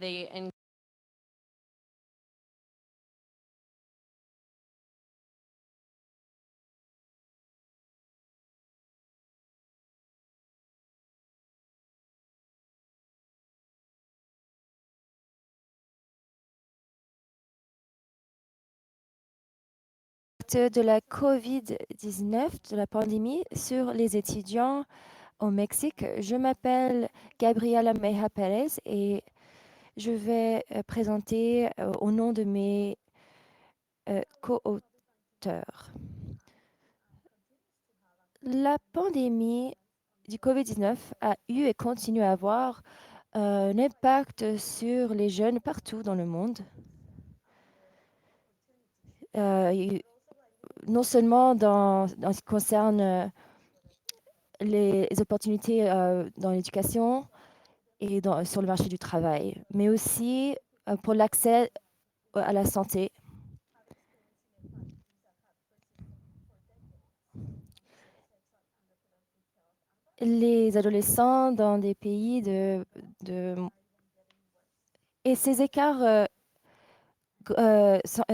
they de la COVID-19, de la pandémie, sur les étudiants au Mexique. Je m'appelle Gabriela Meja Pérez et je vais présenter au nom de mes co-auteurs. La pandémie du COVID-19 a eu et continue à avoir un impact sur les jeunes partout dans le monde. Non seulement dans ce qui concerne les opportunités dans l'éducation et sur le marché du travail, mais aussi pour l'accès à la santé. Les adolescents dans des pays et ces écarts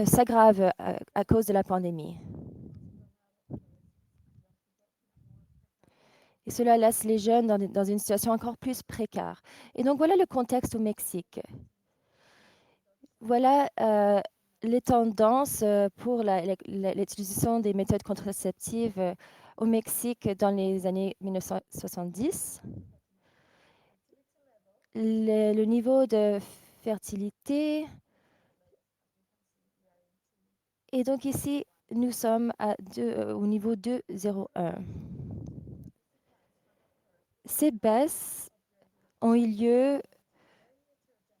s'aggravent à cause de la pandémie. Et cela laisse les jeunes dans une situation encore plus précaire. Et donc voilà le contexte au Mexique. Voilà les tendances pour l'utilisation des méthodes contraceptives au Mexique dans les années 1970. Le niveau de fertilité. Et donc ici, nous sommes au niveau 2,01. Ces baisses ont eu lieu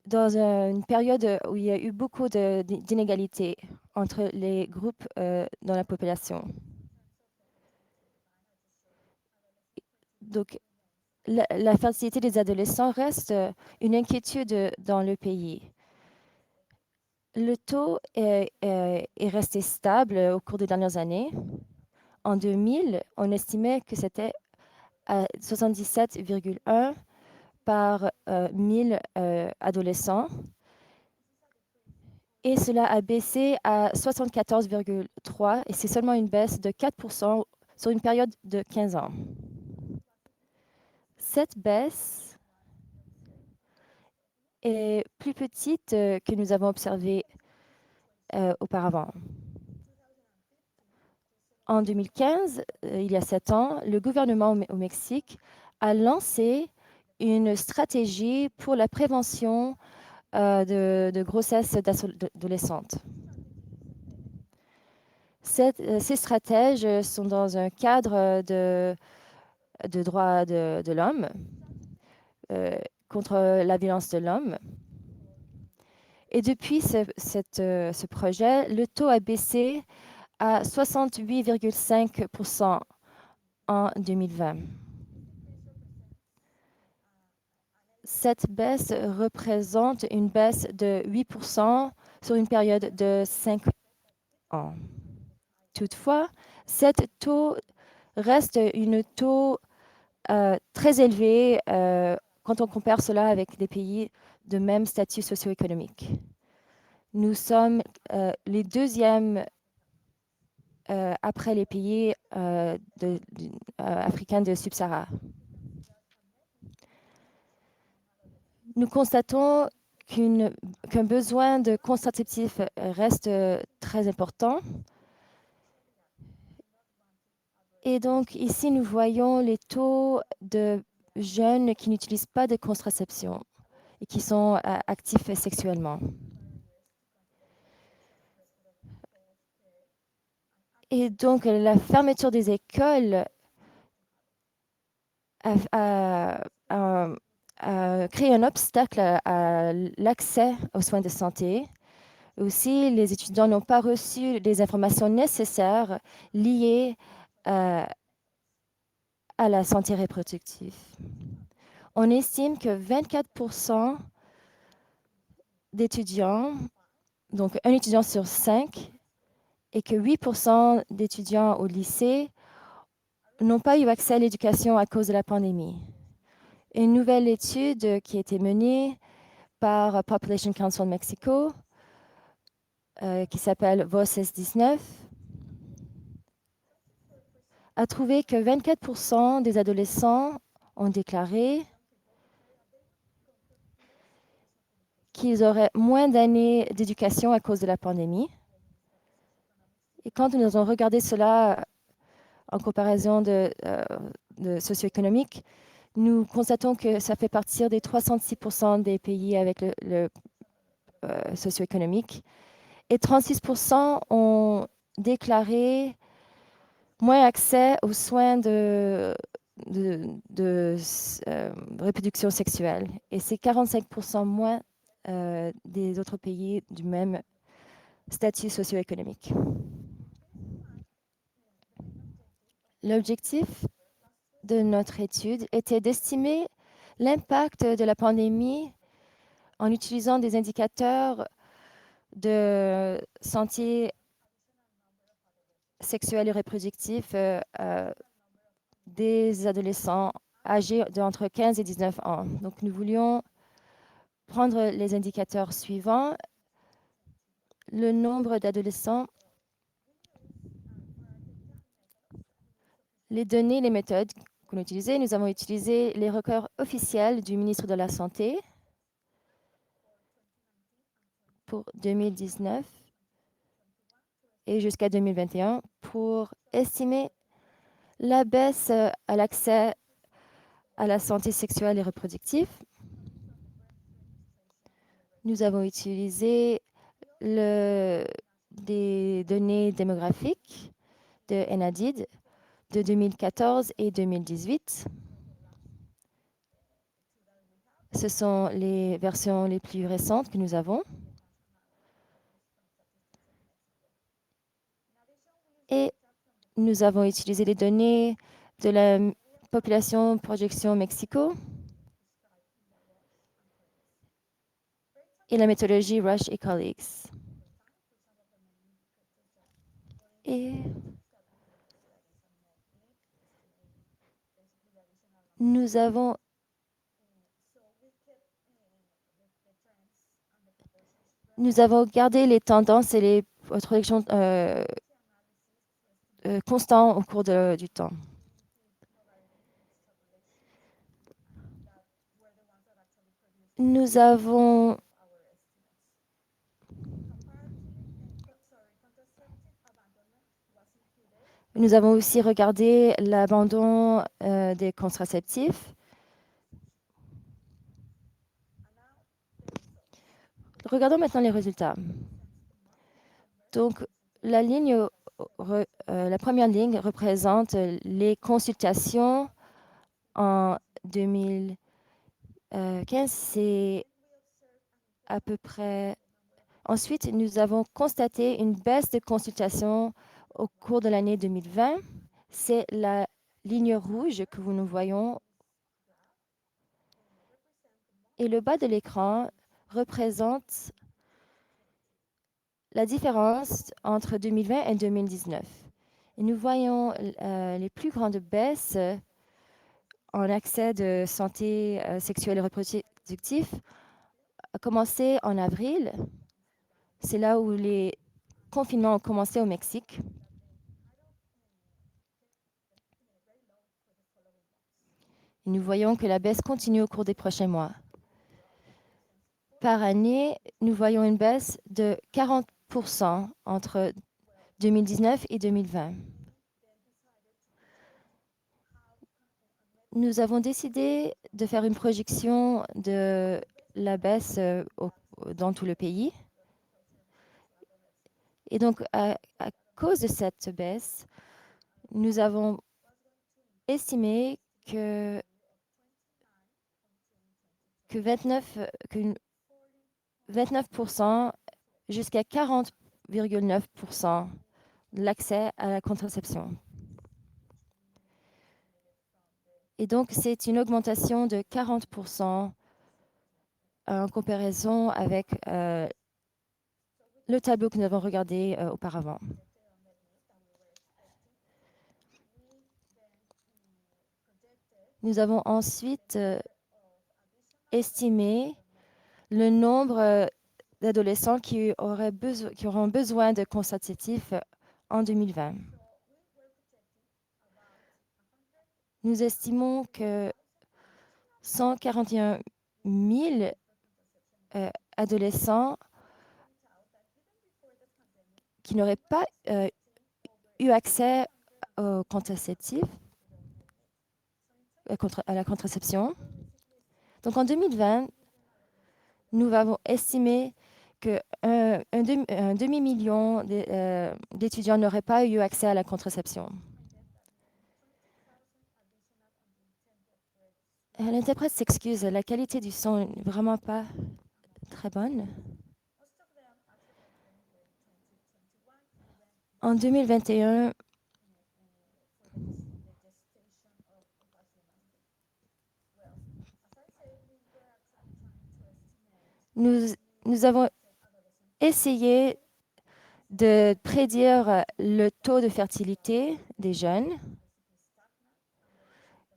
dans une période où il y a eu beaucoup d'inégalités entre les groupes dans la population. Donc, la fertilité des adolescents reste une inquiétude dans le pays. Le taux est resté stable au cours des dernières années. En 2000, on estimait que c'était à 77,1 par 1000 adolescents. Et cela a baissé à 74,3 et c'est seulement une baisse de 4% sur une période de 15 ans. Cette baisse est plus petite que nous avons observé auparavant. En 2015, il y a 7 ans, le gouvernement au Mexique a lancé une stratégie pour la prévention de grossesse adolescentes. Ces stratèges sont dans un cadre de droits de l'homme, contre la violence de l'homme. Et depuis ce projet, le taux a baissé à 68,5% en 2020. Cette baisse représente une baisse de 8% sur une période de 5 ans. Toutefois, cet taux reste un taux très élevé quand on compare cela avec des pays de même statut socio-économique. Nous sommes les deuxièmes après les pays africains de Sub-Sahara. Nous constatons qu'un besoin de contraceptifs reste très important. Et donc ici, nous voyons les taux de jeunes qui n'utilisent pas de contraception et qui sont actifs sexuellement. Et donc, la fermeture des écoles a créé un obstacle à l'accès aux soins de santé. Aussi, les étudiants n'ont pas reçu les informations nécessaires liées à la santé reproductive. On estime que 24% d'étudiants, donc un étudiant sur 5, et que 8% d'étudiants au lycée n'ont pas eu accès à l'éducation à cause de la pandémie. Une nouvelle étude qui a été menée par Population Council Mexico, qui s'appelle Voces 19, a trouvé que 24% des adolescents ont déclaré qu'ils auraient moins d'années d'éducation à cause de la pandémie. Et quand nous avons regardé cela en comparaison de socio-économique, nous constatons que ça fait partir des 66% des pays avec le socio-économique. Et 36% ont déclaré moins accès aux soins de reproduction sexuelle. Et c'est 45% moins des autres pays du même statut socio-économique. L'objectif de notre étude était d'estimer l'impact de la pandémie en utilisant des indicateurs de santé sexuelle et reproductive des adolescents âgés d'entre 15 et 19 ans. Donc, nous voulions prendre les indicateurs suivants. Le nombre d'adolescents, les données, les méthodes qu'on a utilisées. Nous avons utilisé les records officiels du ministre de la Santé pour 2019 et jusqu'à 2021 pour estimer la baisse à l'accès à la santé sexuelle et reproductive. Nous avons utilisé des données démographiques de NADID de 2014 et 2018. Ce sont les versions les plus récentes que nous avons. Et nous avons utilisé les données de la population projection Mexico et la méthodologie Rush et Colleagues. Et nous avons gardé les tendances et les projections constantes au cours du temps. Nous avons aussi regardé l'abandon des contraceptifs. Regardons maintenant les résultats. Donc, la première ligne représente les consultations en 2015. C'est à peu près. Ensuite, nous avons constaté une baisse de consultations au cours de l'année 2020. C'est la ligne rouge que nous voyons. Et le bas de l'écran représente la différence entre 2020 et 2019. Et nous voyons les plus grandes baisses en accès de santé sexuelle et reproductive a commencé en avril. C'est là où les confinements ont commencé au Mexique. Et nous voyons que la baisse continue au cours des prochains mois. Par année, nous voyons une baisse de 40% entre 2019 et 2020. Nous avons décidé de faire une projection de la baisse dans tout le pays. Et donc, à cause de cette baisse, nous avons estimé que 29% jusqu'à 40,9% de l'accès à la contraception. Et donc, c'est une augmentation de 40% en comparaison avec le tableau que nous avons regardé auparavant. Nous avons ensuite estimé le nombre d'adolescents qui auront besoin de contraceptifs en 2020. Nous estimons que 141 000 adolescents qui n'auraient pas eu accès aux contraceptifs, à la contraception. Donc en 2020, nous avons estimé qu'un demi-million d'étudiants n'auraient pas eu accès à la contraception. L'interprète s'excuse, la qualité du son n'est vraiment pas très bonne. En 2021, nous avons essayé de prédire le taux de fertilité des jeunes.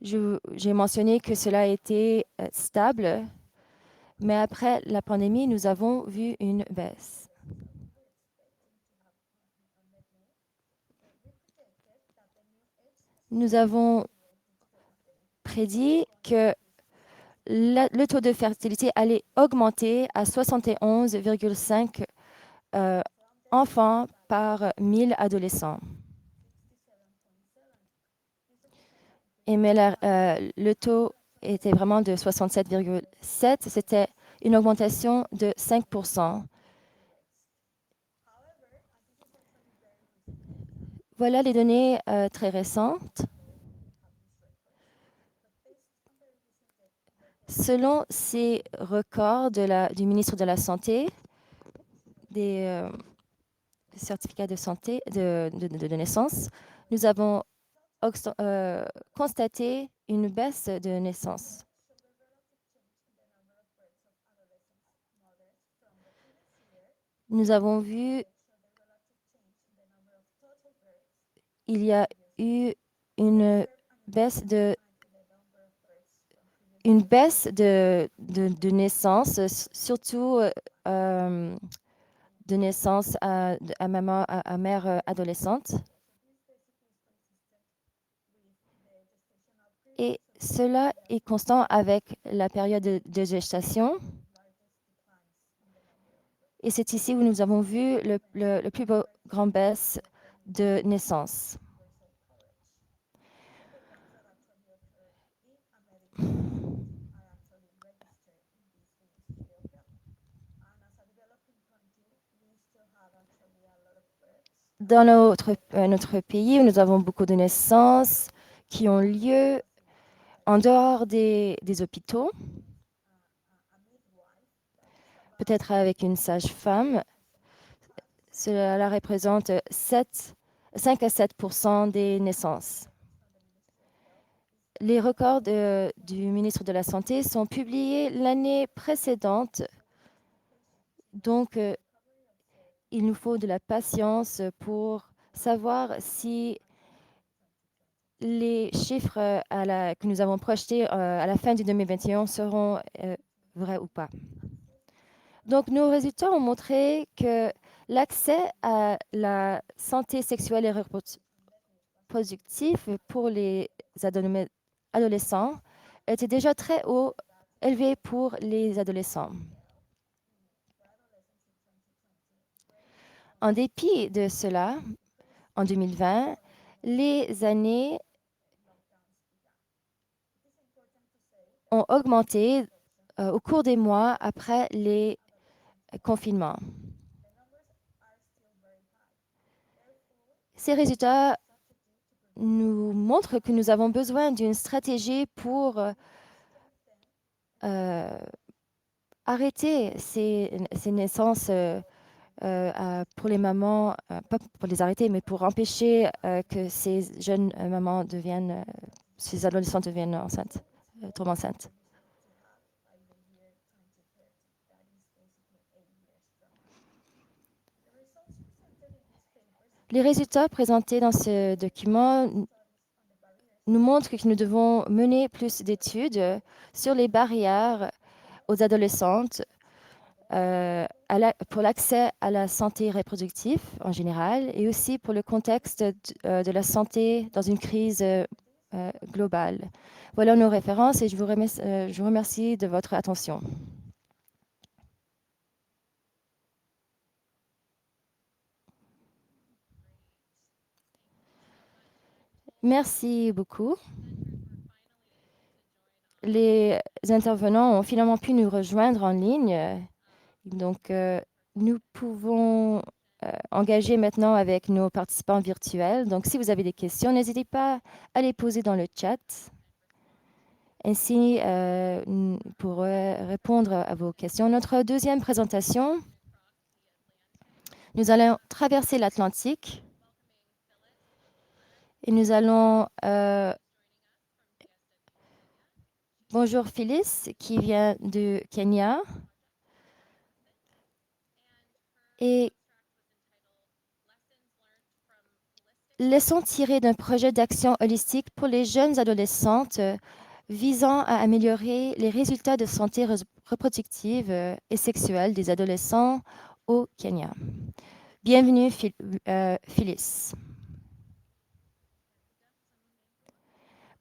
J'ai mentionné que cela a été stable, mais après la pandémie, nous avons vu une baisse. Nous avons prédit que le taux de fertilité allait augmenter à 71,5 enfants par 1000 adolescents. Mais le taux était vraiment de 67,7. C'était une augmentation de 5%. Voilà les données très récentes. Selon ces records du ministre de la Santé, des certificats de santé de naissance, nous avons constaté une baisse de naissance. Nous avons vu il y a eu une baisse de naissance, surtout de naissance à mère adolescente. Et cela est constant avec la période de gestation. Et c'est ici où nous avons vu le plus grand baisse de naissance. Dans notre pays, nous avons beaucoup de naissances qui ont lieu en dehors des hôpitaux, peut-être avec une sage-femme. Cela représente 5 à 7% des naissances. Les records du ministre de la Santé sont publiés l'année précédente. Donc, il nous faut de la patience pour savoir si les chiffres que nous avons projetés à la fin du 2021 seront vrais ou pas. Donc, nos résultats ont montré que l'accès à la santé sexuelle et reproductive pour les adolescents était déjà très élevé pour les adolescents. En dépit de cela, en 2020, les années ont augmenté au cours des mois après les confinements. Ces résultats nous montrent que nous avons besoin d'une stratégie pour arrêter ces naissances pour les mamans, pas pour les arrêter, mais pour empêcher que ces jeunes mamans ces adolescents deviennent enceintes, tombent enceintes. Les résultats présentés dans ce document nous montrent que nous devons mener plus d'études sur les barrières aux adolescentes pour l'accès à la santé reproductive en général et aussi pour le contexte de la santé dans une crise globale. Voilà nos références et je vous remercie de votre attention. Merci beaucoup. Les intervenants ont finalement pu nous rejoindre en ligne. Donc, nous pouvons engager maintenant avec nos participants virtuels. Donc, si vous avez des questions, n'hésitez pas à les poser dans le chat. Ainsi, pour répondre à vos questions. Notre deuxième présentation, nous allons traverser l'Atlantique et nous allons... bonjour Phyllis, qui vient de Kenya. Et leçons tirées d'un projet d'action holistique pour les jeunes adolescentes visant à améliorer les résultats de santé reproductive et sexuelle des adolescents au Kenya. Bienvenue, Phyllis.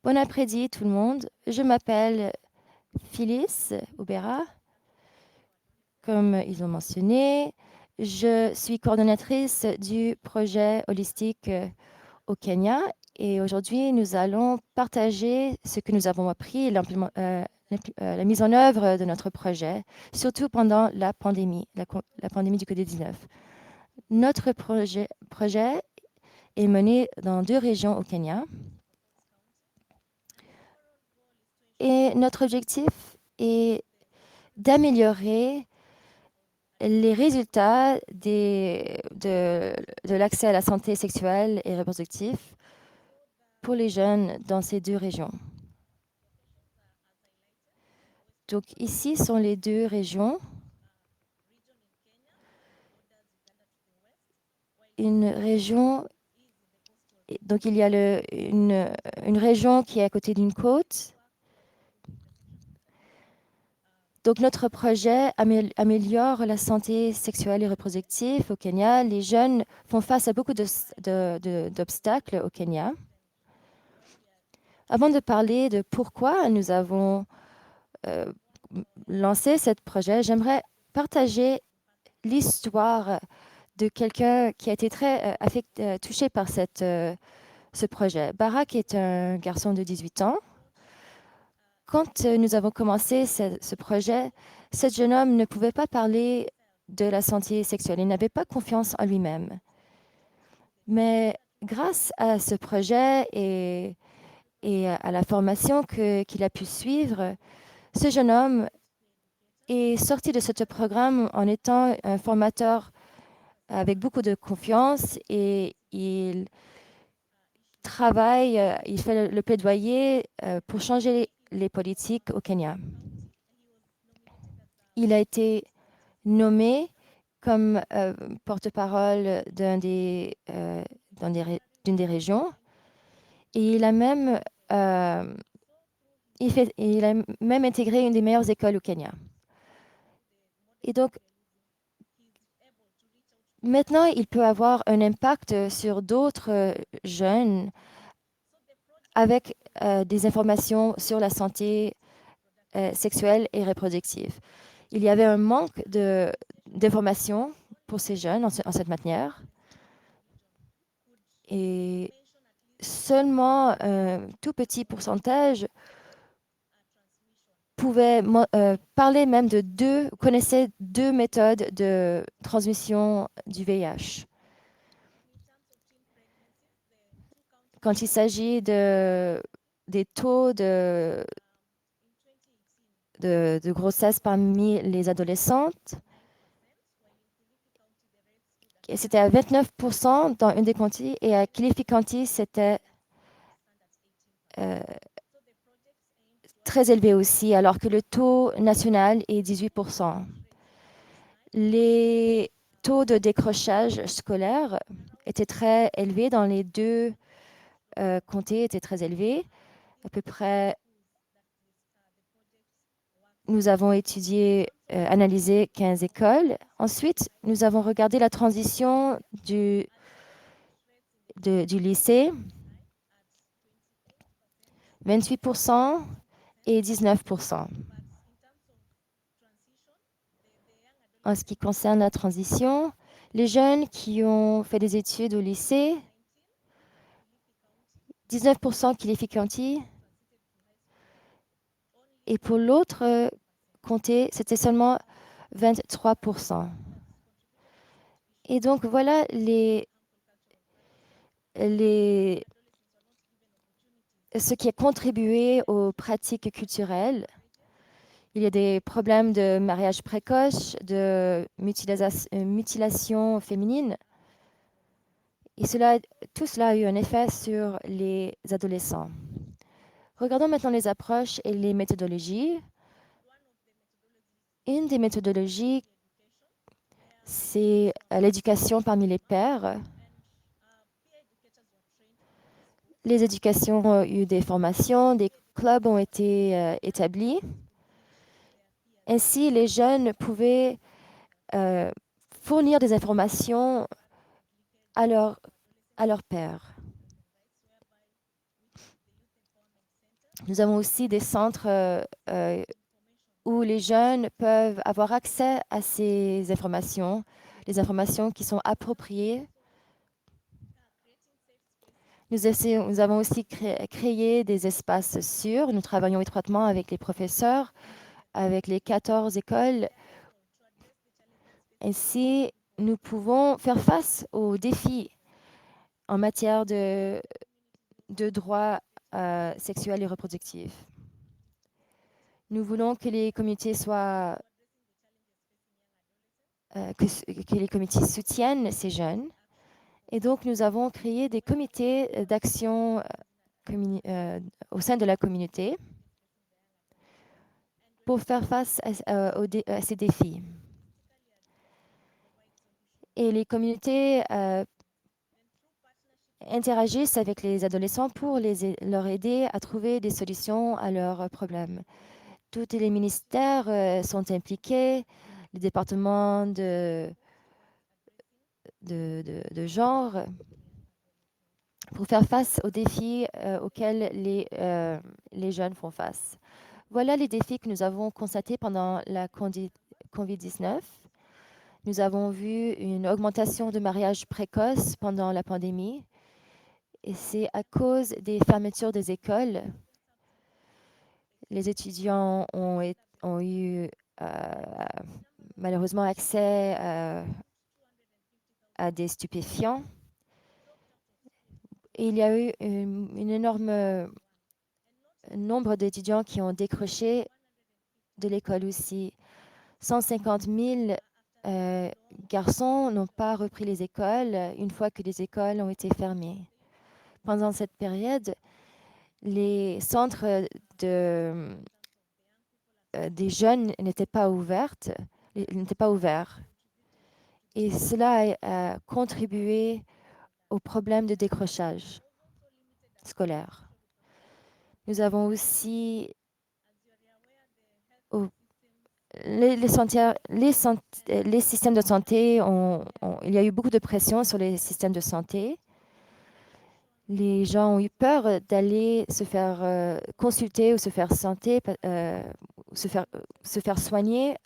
Bon après-midi tout le monde. Je m'appelle Phyllis Oubera. Comme ils ont mentionné, je suis coordonnatrice du projet holistique au Kenya et aujourd'hui, nous allons partager ce que nous avons appris et la mise en œuvre de notre projet, surtout pendant la pandémie, la pandémie du COVID-19. Notre projet est mené dans 2 régions au Kenya et notre objectif est d'améliorer les résultats de l'accès à la santé sexuelle et reproductive pour les jeunes dans ces 2 régions. Donc ici sont les 2 régions. Une région, donc il y a une région qui est à côté d'une côte. Donc notre projet améliore la santé sexuelle et reproductive au Kenya. Les jeunes font face à beaucoup d'obstacles au Kenya. Avant de parler de pourquoi nous avons lancé ce projet, j'aimerais partager l'histoire de quelqu'un qui a été très touché par ce projet. Barak est un garçon de 18 ans. Quand nous avons commencé ce projet, ce jeune homme ne pouvait pas parler de la santé sexuelle. Il n'avait pas confiance en lui-même. Mais grâce à ce projet et à la formation qu'il a pu suivre, ce jeune homme est sorti de ce programme en étant un formateur avec beaucoup de confiance et il travaille, il fait le plaidoyer pour changer les politiques au Kenya. Il a été nommé comme porte-parole d'une des régions et il a même intégré une des meilleures écoles au Kenya. Et donc, maintenant, il peut avoir un impact sur d'autres jeunes avec des informations sur la santé sexuelle et reproductive. Il y avait un manque d'informations pour ces jeunes en cette matière. Et seulement un tout petit pourcentage parlait même connaissait 2 méthodes de transmission du VIH. Quand il s'agit des taux de grossesse parmi les adolescentes, c'était à 29% dans une des counties et à Kilifi County, c'était très élevé aussi, alors que le taux national est 18%. Les taux de décrochage scolaire étaient très élevés dans les 2 comtés, étaient très élevés. À peu près, nous avons étudié analysé 15 écoles. Ensuite, nous avons regardé la transition du lycée, 28% et 19%. En ce qui concerne la transition, les jeunes qui ont fait des études au lycée, 19% Kilifi County, et pour l'autre comté, c'était seulement 23%. Et donc, voilà ce qui a contribué aux pratiques culturelles. Il y a des problèmes de mariage précoce, de mutilation féminine. Et tout cela a eu un effet sur les adolescents. Regardons maintenant les approches et les méthodologies. Une des méthodologies, c'est l'éducation parmi les pairs. Les éducations ont eu des formations, des clubs ont été établis. Ainsi, les jeunes pouvaient fournir des informations à leur père. Nous avons aussi des centres où les jeunes peuvent avoir accès à ces informations, les informations qui sont appropriées. Nous avons aussi créé des espaces sûrs. Nous travaillons étroitement avec les professeurs, avec les 14 écoles. Ainsi, nous pouvons faire face aux défis en matière de droits sexuels et reproductifs. Nous voulons que les communautés que les communautés soutiennent ces jeunes. Et donc, nous avons créé des comités d'action au sein de la communauté pour faire face à ces défis. Et les communautés interagissent avec les adolescents pour leur aider à trouver des solutions à leurs problèmes. Tous les ministères sont impliqués, les départements de genre, pour faire face aux défis auxquels les jeunes font face. Voilà les défis que nous avons constatés pendant la COVID-19. Nous avons vu une augmentation de mariages précoces pendant la pandémie. Et c'est à cause des fermetures des écoles. Les étudiants ont eu malheureusement accès à des stupéfiants. Et il y a eu un énorme nombre d'étudiants qui ont décroché de l'école aussi. 150 000 garçons n'ont pas repris les écoles une fois que les écoles ont été fermées. Pendant cette période, les centres des jeunes n'étaient pas ouverts. Et cela a contribué au problème de décrochage scolaire. Nous avons aussi les systèmes de santé, il y a eu beaucoup de pression sur les systèmes de santé. Les gens ont eu peur d'aller se faire consulter ou se faire soigner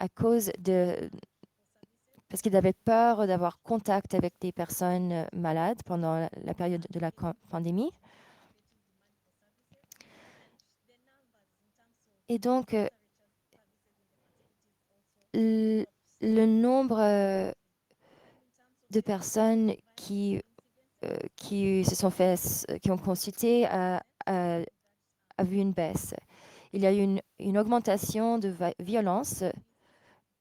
parce qu'ils avaient peur d'avoir contact avec des personnes malades pendant la période de la pandémie. Et donc, le nombre de personnes qui ont consulté a vu une baisse. Il y a eu une augmentation de violence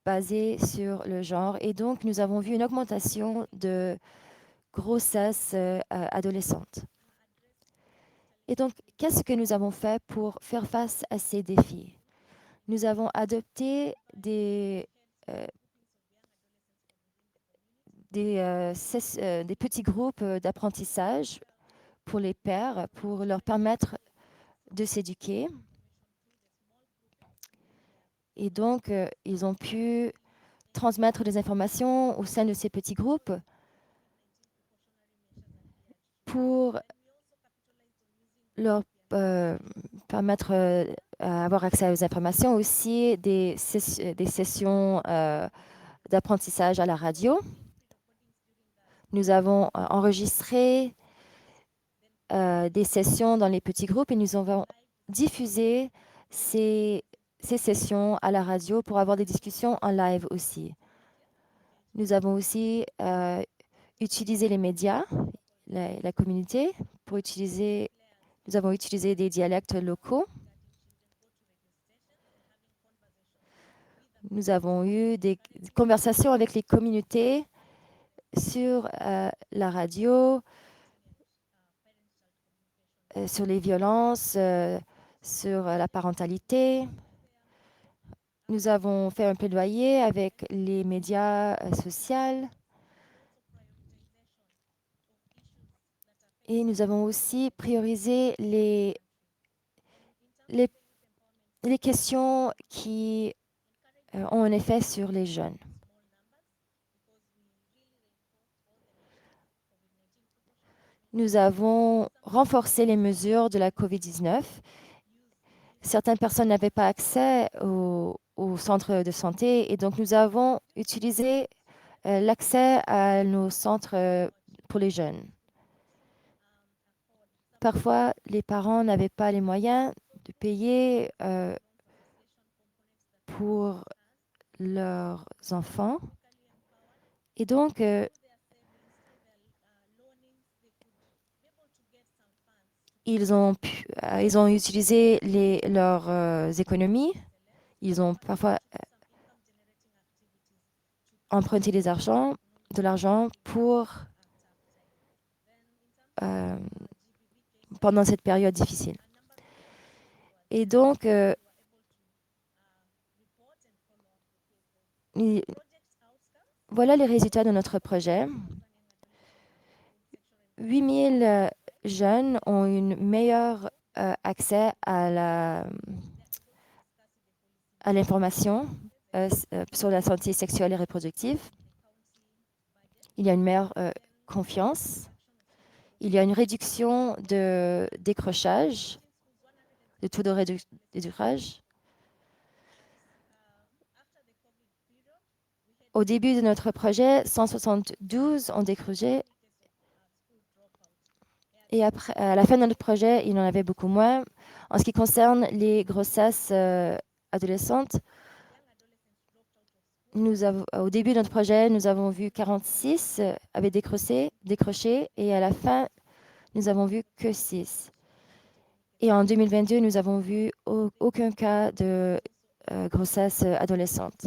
basée sur le genre. Et donc, nous avons vu une augmentation de grossesse adolescente. Et donc, qu'est-ce que nous avons fait pour faire face à ces défis? Nous avons adopté des petits groupes d'apprentissage pour les pères, pour leur permettre de s'éduquer. Et donc, ils ont pu transmettre des informations au sein de ces petits groupes pour leur permettre d'avoir accès aux informations, aussi des sessions d'apprentissage à la radio. Nous avons enregistré des sessions dans les petits groupes et nous avons diffusé ces sessions à la radio pour avoir des discussions en live aussi. Nous avons aussi utilisé les médias, la communauté, pour utiliser, nous avons utilisé des dialectes locaux. Nous avons eu des conversations avec les communautés sur la radio, sur les violences, sur la parentalité. Nous avons fait un plaidoyer avec les médias sociaux et nous avons aussi priorisé les, les questions qui ont un effet sur les jeunes. Nous avons renforcé les mesures de la COVID-19. Certaines personnes n'avaient pas accès au centre de santé et donc nous avons utilisé l'accès à nos centres pour les jeunes. Parfois, les parents n'avaient pas les moyens de payer pour leurs enfants. Et donc, ils ont utilisé leurs économies. Ils ont parfois emprunté de l'argent pendant cette période difficile. Et donc, voilà les résultats de notre projet. 8000 jeunes ont un meilleur accès à l'information sur la santé sexuelle et reproductive. Il y a une meilleure confiance. Il y a une réduction de décrochage, de taux de décrochage. Au début de notre projet, 172 ont décroché. Et après, à la fin de notre projet, il y en avait beaucoup moins. En ce qui concerne les grossesses adolescentes, au début de notre projet, nous avons vu 46 avaient décroché et à la fin, nous avons vu que 6. Et en 2022, nous avons vu aucun cas de grossesse adolescente.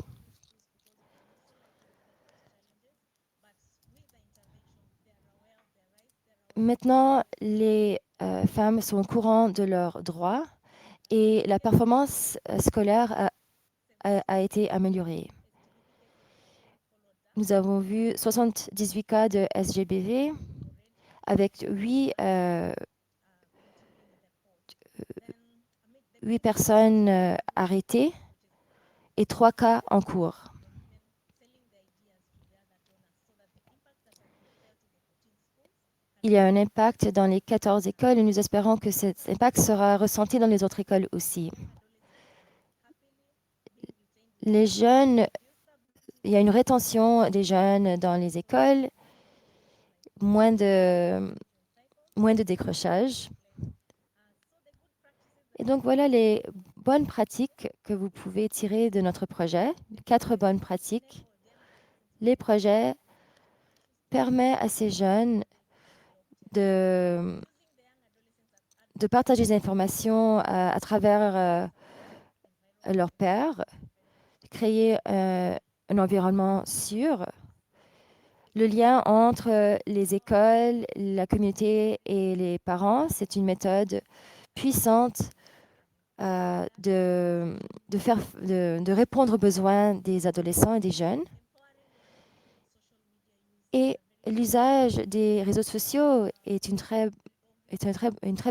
Maintenant, les femmes sont au courant de leurs droits et la performance scolaire a été améliorée. Nous avons vu 78 cas de SGBV avec 8 personnes arrêtées et 3 cas en cours. Il y a un impact dans les 14 écoles et nous espérons que cet impact sera ressenti dans les autres écoles aussi. Les jeunes, il y a une rétention des jeunes dans les écoles, moins de décrochage. Et donc, voilà les bonnes pratiques que vous pouvez tirer de notre projet. 4 bonnes pratiques. Les projets permettent à ces jeunes de partager des informations à travers leurs pairs, créer un environnement sûr. Le lien entre les écoles, la communauté et les parents, c'est une méthode puissante de répondre aux besoins des adolescents et des jeunes. Et l'usage des réseaux sociaux est une très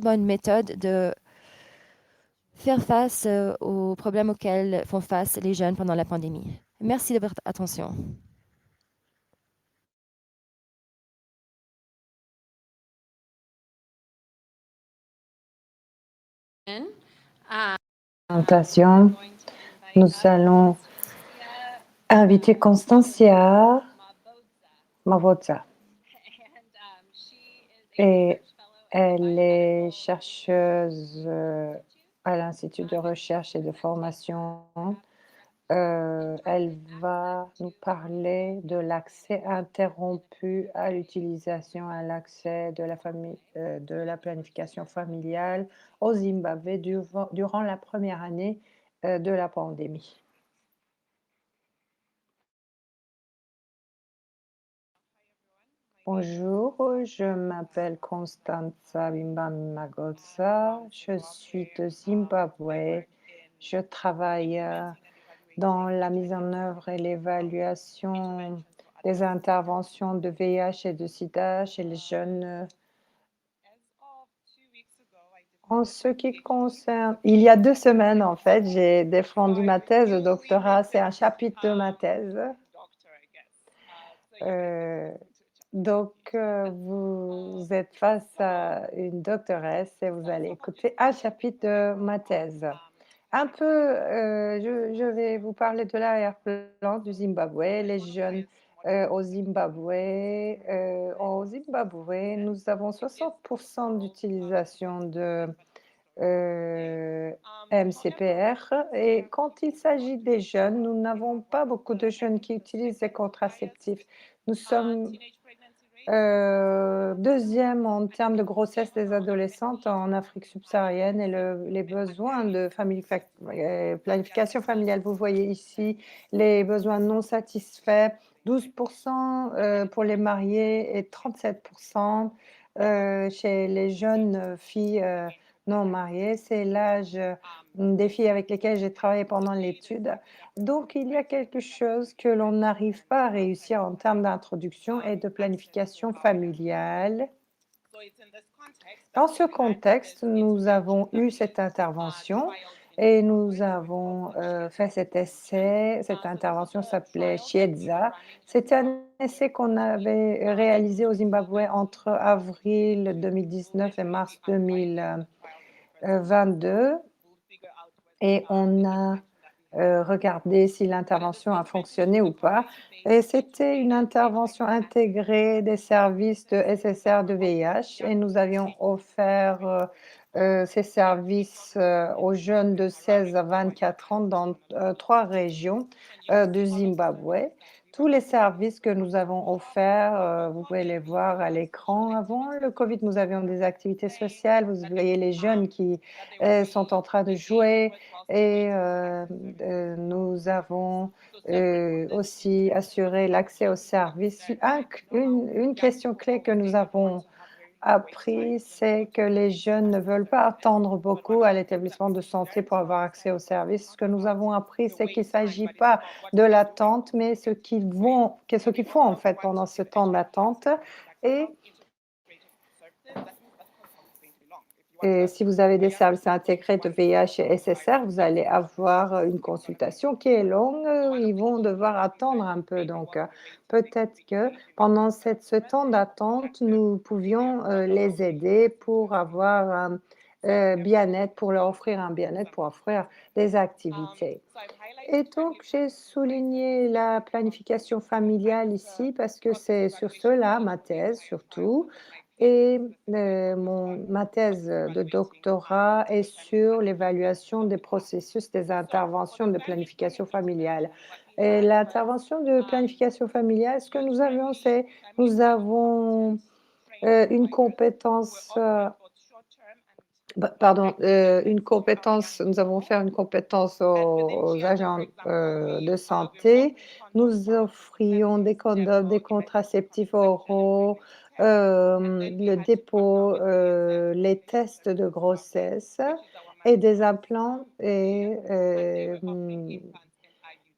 bonne méthode de faire face aux problèmes auxquels font face les jeunes pendant la pandémie. Merci de votre attention. Présentation, nous allons inviter Constancia Mavoza. Et elle est chercheuse à l'Institut de recherche et de formation. Elle va nous parler de l'accès interrompu à l'utilisation, à l'accès de la famille, de la planification familiale au Zimbabwe durant la première année de la pandémie. Bonjour, je m'appelle Constanza Bimba Magotsa, je suis de Zimbabwe. Je travaille dans la mise en œuvre et l'évaluation des interventions de VIH et de SIDA chez les jeunes. En ce qui concerne, il y a 2 semaines en fait, j'ai défendu ma thèse de doctorat, c'est un chapitre de ma thèse. Heu, vous êtes face à une doctoresse et vous allez écouter un chapitre de ma thèse. Un peu, je vais vous parler de l'arrière-plan du Zimbabwe, les jeunes, au Zimbabwe, nous avons 60 d'utilisation de MCPR et quand il s'agit des jeunes, nous n'avons pas beaucoup de jeunes qui utilisent des contraceptifs. Nous sommes 2e en termes de grossesse des adolescentes en Afrique subsaharienne et les besoins de planification familiale. Vous voyez ici les besoins non satisfaits, 12 pour les mariés et 37 chez les jeunes filles non mariées. C'est l'âge des filles avec lesquelles j'ai travaillé pendant l'étude. Donc, il y a quelque chose que l'on n'arrive pas à réussir en termes d'introduction et de planification familiale. Dans ce contexte, nous avons eu cette intervention et nous avons fait cet essai. Cette intervention s'appelait Chiedza. C'était un essai qu'on avait réalisé au Zimbabwe entre avril 2019 et mars 2022. Et on a regarder si l'intervention a fonctionné ou pas. Et c'était une intervention intégrée des services de SSR de VIH et nous avions offert ces services aux jeunes de 16 à 24 ans dans 3 régions du Zimbabwe. Tous les services que nous avons offerts, vous pouvez les voir à l'écran. Avant le Covid, nous avions des activités sociales. Vous voyez les jeunes qui sont en train de jouer et nous avons aussi assuré l'accès aux services. Une question clé que nous avons appris, c'est que les jeunes ne veulent pas attendre beaucoup à l'établissement de santé pour avoir accès aux services. Ce que nous avons appris, c'est qu'il ne s'agit pas de l'attente, mais ce qu'ils font en fait pendant ce temps d'attente. Et Et si vous avez des services intégrés de VIH et SSR, vous allez avoir une consultation qui est longue. Ils vont devoir attendre un peu. Donc, peut-être que pendant ce temps d'attente, nous pouvions les aider pour avoir un bien-être, pour leur offrir un bien-être, pour offrir des activités. Et donc, j'ai souligné la planification familiale ici parce que c'est sur cela ma thèse surtout. Et ma thèse de doctorat est sur l'évaluation des processus des interventions de planification familiale. Et l'intervention de planification familiale, ce que nous avions, c'est nous avons une compétence pardon, une compétence nous avons offert une compétence aux agents, de santé. Nous offrions des condoms, des contraceptifs oraux, le dépôt, les tests de grossesse et des implants et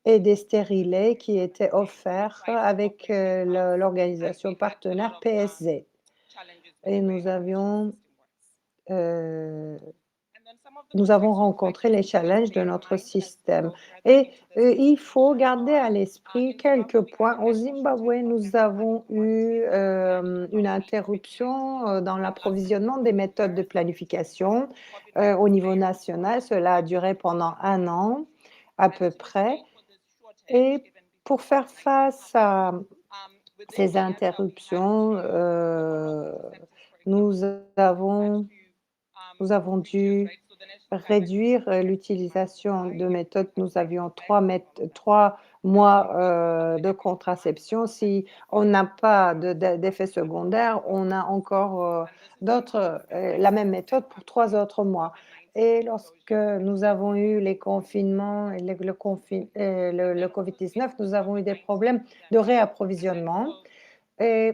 des stérilets qui étaient offerts avec, l'organisation partenaire PSZ et nous avions, heu nous avons rencontré les challenges de notre système et il faut garder à l'esprit quelques points. Au Zimbabwe, nous avons eu, une interruption, dans l'approvisionnement des méthodes de planification, au niveau national. Cela a duré pendant 1 an à peu près et pour faire face à ces interruptions, nous avons nous avons dû réduire, l'utilisation de méthodes. Nous avions 3 mois, de contraception. Si on n'a pas d'effet secondaire, on a encore, d'autres, la même méthode pour 3 autres mois et lorsque nous avons eu les confinements et le Covid-19, nous avons eu des problèmes de réapprovisionnement et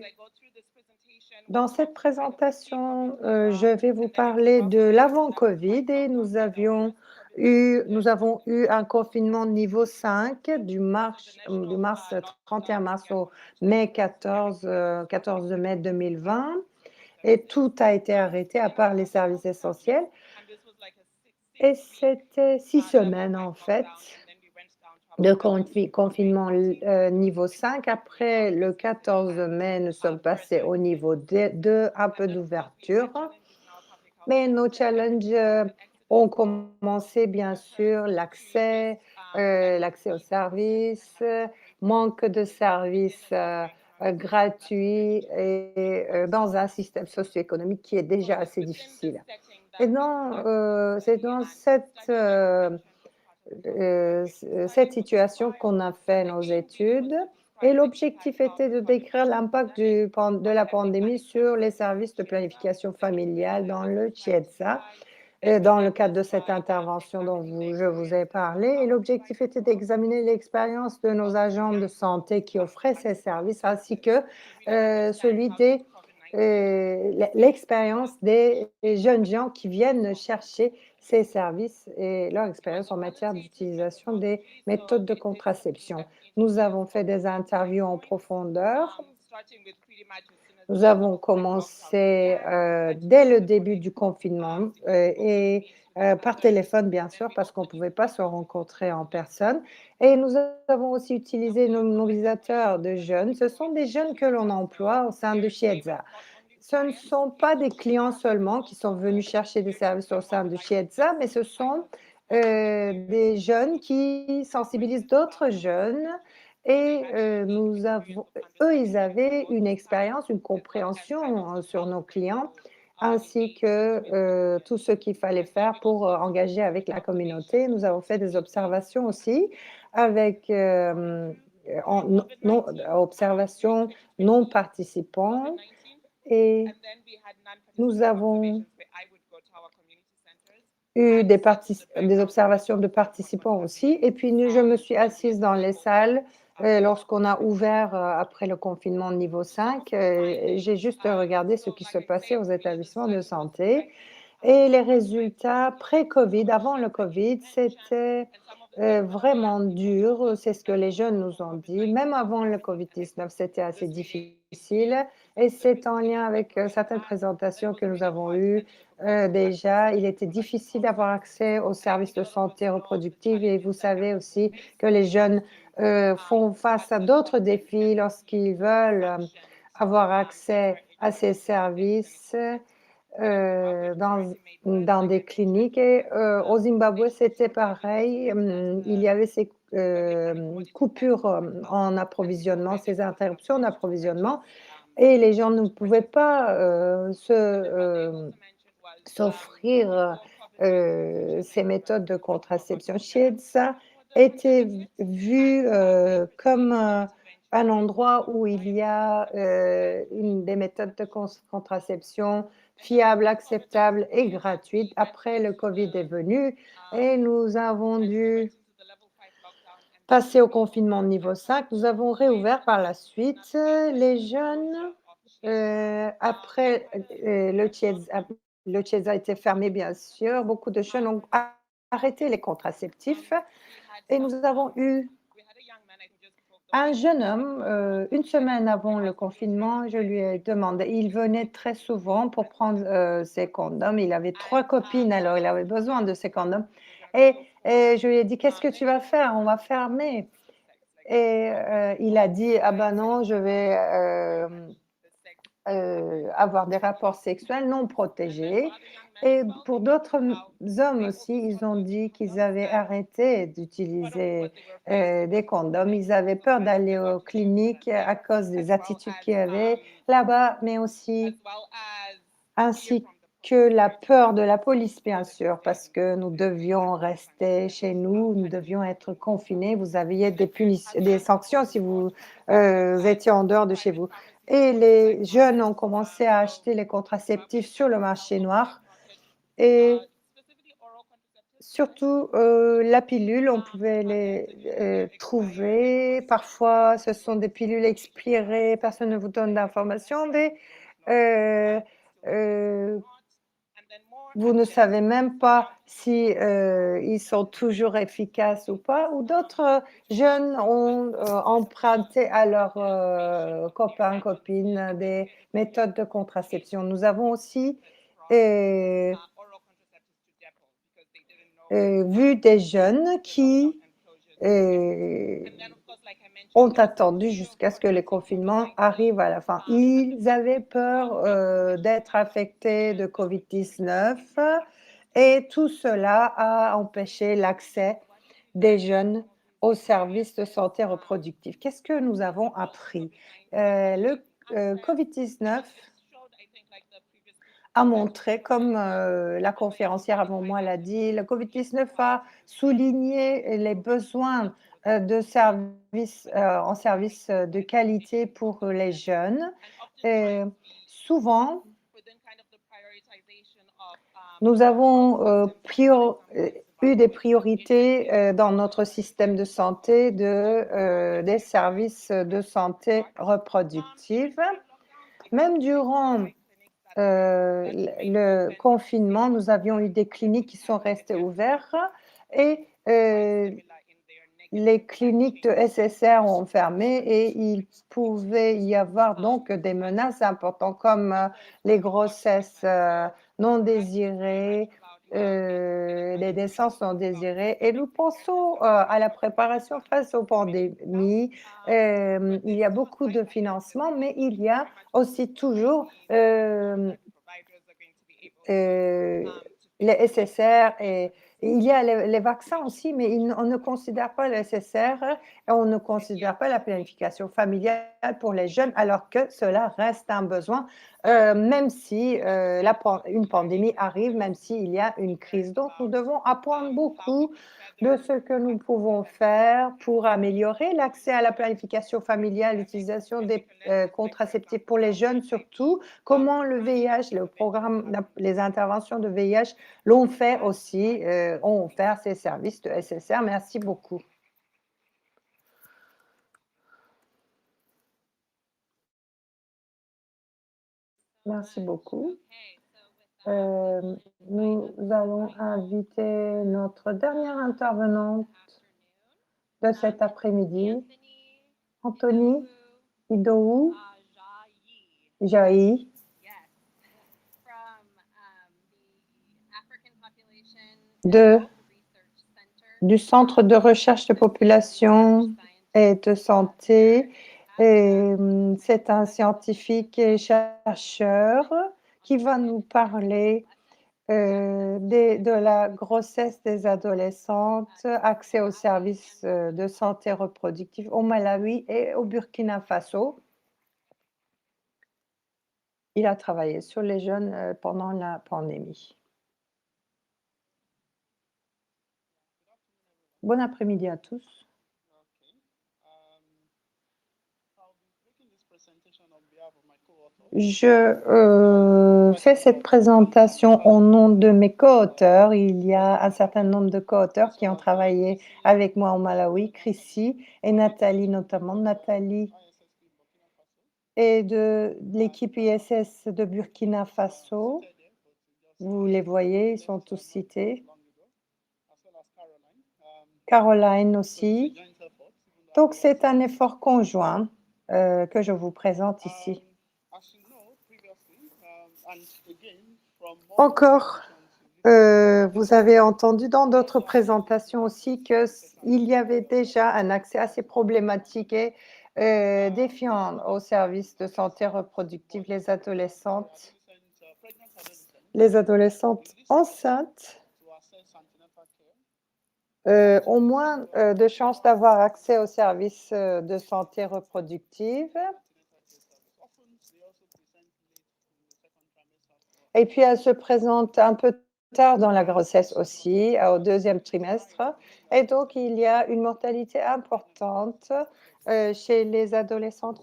dans cette présentation, je vais vous parler de l'avant-Covid et nous avons eu un confinement niveau 5 du mars 31 mars au mai 14 mai 2020 et tout a été arrêté à part les services essentiels et c'était 6 semaines en fait de confinement niveau 5. Après le 14 mai, nous sommes passés au niveau 2, un peu d'ouverture. Mais nos challenges, ont commencé bien sûr l'accès aux services, manque de services, gratuits et dans un système socio-économique qui est déjà assez difficile. C'est dans cette situation qu'on a fait nos études et l'objectif était de décrire l'impact de la pandémie sur les services de planification familiale dans le Chiesa, dans le cadre de cette intervention dont je vous ai parlé. Et l'objectif était d'examiner l'expérience de nos agents de santé qui offraient ces services ainsi que celui l'expérience des jeunes gens qui viennent chercher ces services et leur expérience en matière d'utilisation des méthodes de contraception. Nous avons fait des interviews en profondeur. Nous avons commencé, dès le début du confinement, par téléphone bien sûr parce qu'on ne pouvait pas se rencontrer en personne et nous avons aussi utilisé nos mobilisateurs de jeunes. Ce sont des jeunes que l'on emploie au sein de Chieza. Ce ne sont pas des clients seulement qui sont venus chercher des services au sein de Chieza, mais ce sont, des jeunes qui sensibilisent d'autres jeunes et eux, ils avaient une expérience, une compréhension, sur nos clients ainsi que, tout ce qu'il fallait faire pour, engager avec la communauté. Nous avons fait des observations aussi avec, en observations non participants et nous avons eu des observations de participants aussi et puis je me suis assise dans les salles, lorsqu'on a ouvert, après le confinement niveau 5, et j'ai juste regardé ce qui se passait aux établissements de santé et les résultats pré-Covid, avant le Covid, c'était, vraiment dur, c'est ce que les jeunes nous ont dit. Même avant le Covid-19, c'était assez difficile et c'est en lien avec, certaines présentations que nous avons eues, déjà. Il était difficile d'avoir accès aux services de santé reproductive et vous savez aussi que les jeunes, font face à d'autres défis lorsqu'ils veulent, avoir accès à ces services. Dans des cliniques et au Zimbabwe, c'était pareil. Il y avait ces, coupures, en approvisionnement, ces interruptions d'approvisionnement et les gens ne pouvaient pas, s'offrir, ces méthodes de contraception. Chiedza était vu, comme, un endroit où il y a, des méthodes de contraception fiables, acceptables et gratuites. Après, le Covid est venu et nous avons dû passer au confinement niveau 5. Nous avons réouvert par la suite. Les jeunes, après, le Chiesa était fermé bien sûr, beaucoup de jeunes ont arrêté les contraceptifs et nous avons eu Un jeune homme, 1 semaine avant le confinement, je lui ai demandé il venait très souvent pour prendre, ses condoms. Il avait 3 copines, alors il avait besoin de ses condoms et je lui ai dit: «Qu'est-ce que tu vas faire? On va fermer». Et il a dit: «Ah ben non, je vais, avoir des rapports sexuels non protégés». Et pour d'autres hommes aussi, ils ont dit qu'ils avaient arrêté d'utiliser, des condoms. Ils avaient peur d'aller aux cliniques à cause des attitudes qu'il y avait là-bas, mais aussi ainsi que la peur de la police, bien sûr, parce que nous devions rester chez nous, nous devions être confinés. Vous aviez des sanctions si vous, étiez en dehors de chez vous. Et les jeunes ont commencé à acheter les contraceptifs sur le marché noir et surtout, la pilule, on pouvait les, trouver. Parfois, ce sont des pilules expirées, personne ne vous donne d'informations, mais heu heu vous ne savez même pas si, ils sont toujours efficaces ou pas, ou d'autres, jeunes ont, emprunté à leurs, copains, copines, des méthodes de contraception. Nous avons aussi, heu vu des jeunes qui, heu ont attendu jusqu'à ce que les confinements arrivent à la fin. Ils avaient peur, d'être affectés de Covid-19 et tout cela a empêché l'accès des jeunes aux services de santé reproductive. Qu'est-ce que nous avons appris? Le, Covid-19 a montré, comme, la conférencière avant moi l'a dit, le Covid-19 a souligné les besoins, de services, en services, de qualité pour les jeunes et souvent, nous avons, eu des priorités, dans notre système de santé des services de santé reproductive. Même durant le confinement, nous avions eu des cliniques qui sont restées ouvertes et les cliniques de SSR ont fermé et il pouvait y avoir donc des menaces importantes comme, les grossesses, non désirées, les naissances non désirées et nous pensons, à la préparation face aux pandémies. Il y a beaucoup de financement, mais il y a aussi toujours, Heu, les SSR et il y a les vaccins aussi, mais on ne considère pas le SSR et on ne considère pas la planification familiale pour les jeunes, alors que cela reste un besoin, même si, une pandémie arrive, même s'il y a une crise. Donc nous devons apprendre beaucoup de ce que nous pouvons faire pour améliorer l'accès à la planification familiale, l'utilisation des, contraceptifs pour les jeunes surtout. Comment le VIH, le programme, les interventions de VIH l'ont fait aussi, ont offert ces services de SSR. Merci beaucoup. Merci beaucoup. Nous allons inviter notre dernière intervenante de cet après-midi, Anthony Idowu Jaï, de du Centre de recherche de population et de santé. C'est un scientifique et chercheur qui va nous parler, de la grossesse des adolescentes, accès aux services, de santé reproductive au Malawi et au Burkina Faso. Il a travaillé sur les jeunes, pendant la pandémie. Bon après-midi à tous. Je, fais cette présentation au nom de mes co-auteurs. Il y a un certain nombre de co-auteurs qui ont travaillé avec moi au Malawi, Chrissy et Nathalie notamment. Nathalie est de l'équipe ISS de Burkina Faso. Vous les voyez, ils sont tous cités. Caroline aussi, Donc c'est un effort conjoint, que je vous présente ici. Encore, vous avez entendu dans d'autres présentations aussi que il y avait déjà un accès assez problématique et défiant aux services de santé reproductive. Les adolescentes enceintes, ont moins, de chances d'avoir accès aux services, de santé reproductive et puis elles se présentent un peu tard dans la grossesse aussi, au deuxième trimestre et donc il y a une mortalité importante, chez les adolescentes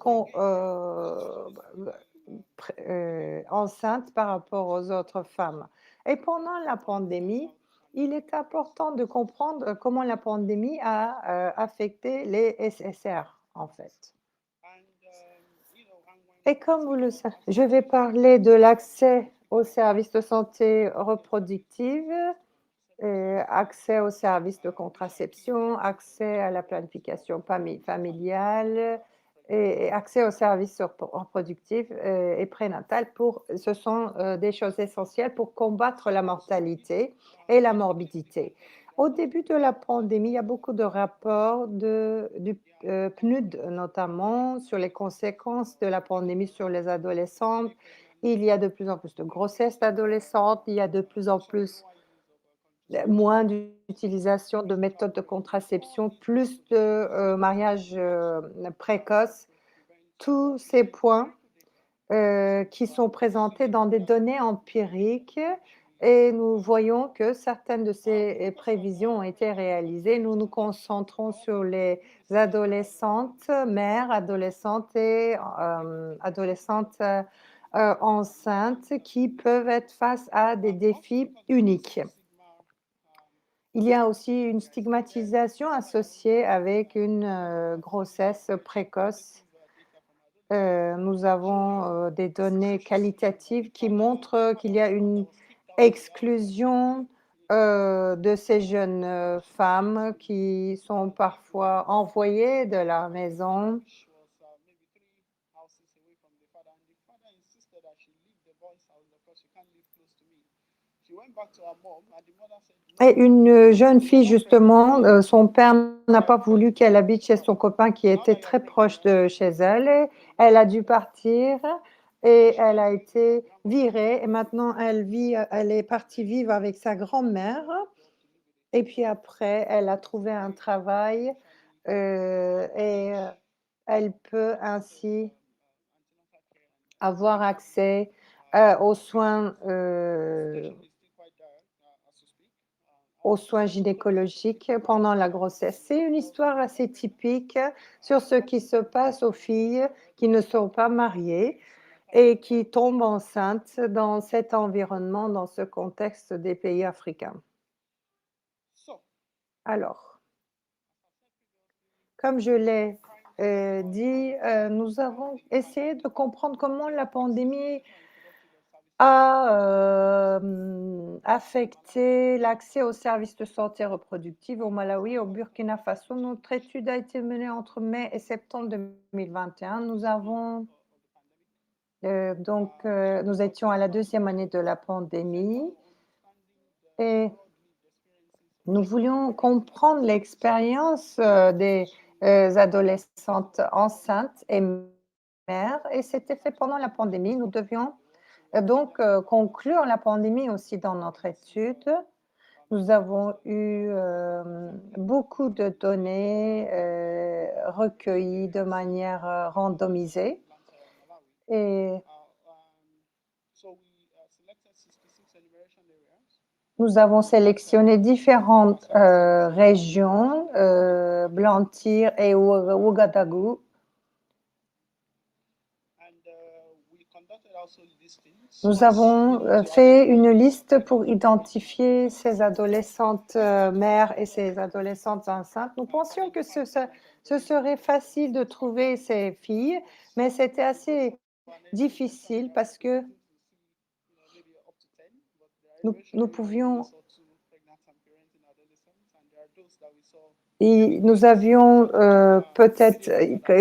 enceintes par rapport aux autres femmes et pendant la pandémie, il est important de comprendre comment la pandémie a, affecté les SSR, en fait. Et comme vous le savez, je vais parler de l'accès aux services de santé reproductive, accès aux services de contraception, accès à la planification familiale et accès aux services reproductifs, et prénatales ce sont, des choses essentielles pour combattre la mortalité et la morbidité. Au début de la pandémie, il y a beaucoup de rapports du PNUD notamment sur les conséquences de la pandémie sur les adolescentes. Il y a de plus en plus de grossesses d'adolescentes, il y a de plus en plus moins d'utilisation de méthodes de contraception, plus de, mariages, précoces. Tous ces points, qui sont présentés dans des données empiriques et nous voyons que certaines de ces prévisions ont été réalisées. Nous nous concentrons sur les adolescentes, mères adolescentes et adolescentes, enceintes qui peuvent être face à des défis uniques. Il y a aussi une stigmatisation associée avec une, grossesse précoce. Nous avons, des données qualitatives qui montrent qu'il y a une exclusion, de ces jeunes, femmes qui sont parfois envoyées de leur maison. Et une jeune fille justement, son père n'a pas voulu qu'elle habite chez son copain qui était très proche de chez elle et elle a dû partir et elle a été virée et maintenant elle est partie vivre avec sa grand-mère et puis après elle a trouvé un travail, et elle peut ainsi avoir accès, aux soins gynécologiques pendant la grossesse. C'est une histoire assez typique sur ce qui se passe aux filles qui ne sont pas mariées et qui tombent enceintes dans cet environnement, dans ce contexte des pays africains. Alors, comme je l'ai, dit, nous avons essayé de comprendre comment la pandémie a, affecté l'accès aux services de santé reproductive au Malawi et au Burkina Faso. Notre étude a été menée entre mai et septembre 2021. Nous étions à la deuxième année de la pandémie et nous voulions comprendre l'expérience, des, adolescentes enceintes et mères et c'était fait pendant la pandémie. Nous devions conclure la pandémie aussi dans notre étude. Nous avons eu, beaucoup de données, recueillies de manière, randomisée et nous avons sélectionné différentes, régions, Blantyre et Ouagadougou. Nous avons, fait une liste pour identifier ces adolescentes, mères et ces adolescentes enceintes. Nous pensions que ce serait facile de trouver ces filles, mais c'était assez difficile parce que nous pouvions Et nous avions peut-être,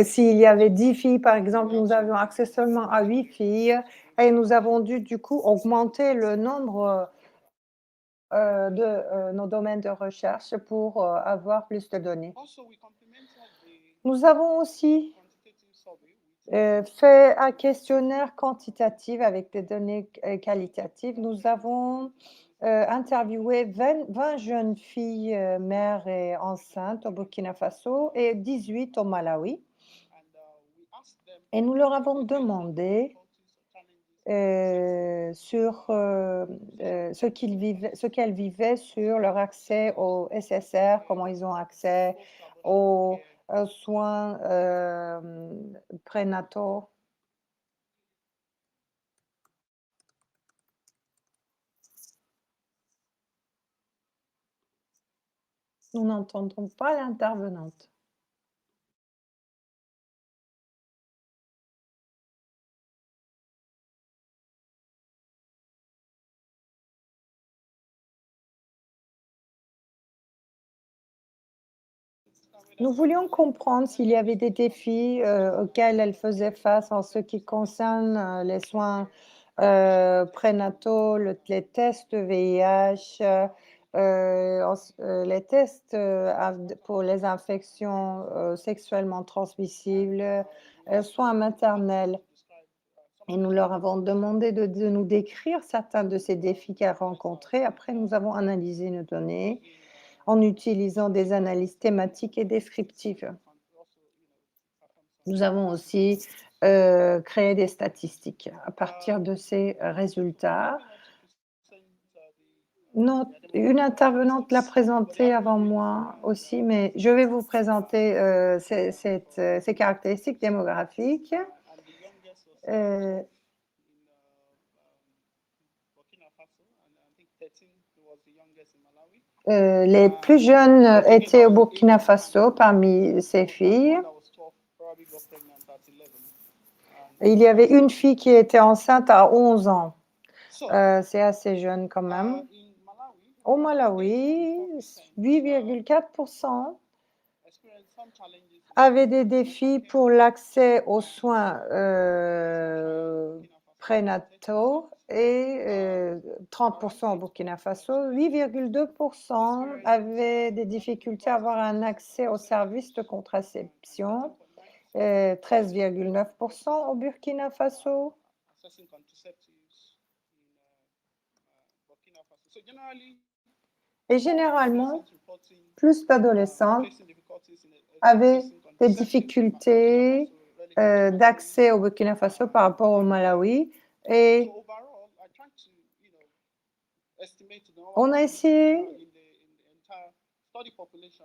s'il y avait 10 filles, par exemple, nous avions accès seulement à 8 filles et nous avons dû, du coup, augmenter le nombre de nos domaines de recherche pour avoir plus de données. Nous avons aussi fait un questionnaire quantitatif avec des données qualitatives. Nous avons interviewé 20 jeunes filles mères et enceintes au Burkina Faso et 18 au Malawi. Et nous leur avons demandé sur ce qu'elles vivaient sur leur accès au SSR, comment ils ont accès aux soins prénataux. Nous n'entendons pas l'intervenante. Nous voulions comprendre s'il y avait des défis auxquels elle faisait face en ce qui concerne les soins prénataux, les tests VIH, les tests pour les infections sexuellement transmissibles, soins maternels. Et nous leur avons demandé de nous décrire certains de ces défis qu'elles rencontraient. Après, nous avons analysé nos données en utilisant des analyses thématiques et descriptives. Nous avons aussi créé des statistiques à partir de ces résultats. Non, une intervenante l'a présenté avant moi aussi, mais je vais vous présenter ces caractéristiques démographiques. Euh, les plus jeunes étaient au Burkina Faso parmi ces filles. Il y avait une fille qui était enceinte à 11 ans. C'est assez jeune quand même. Au Malawi, 8,4% avaient des défis pour l'accès aux soins prénataux et 30% au Burkina Faso. 8,2% avaient des difficultés à avoir un accès aux services de contraception. 13,9% au Burkina Faso. Et généralement, plus d'adolescents avaient des difficultés d'accès au Burkina Faso par rapport au Malawi. Et on a essayé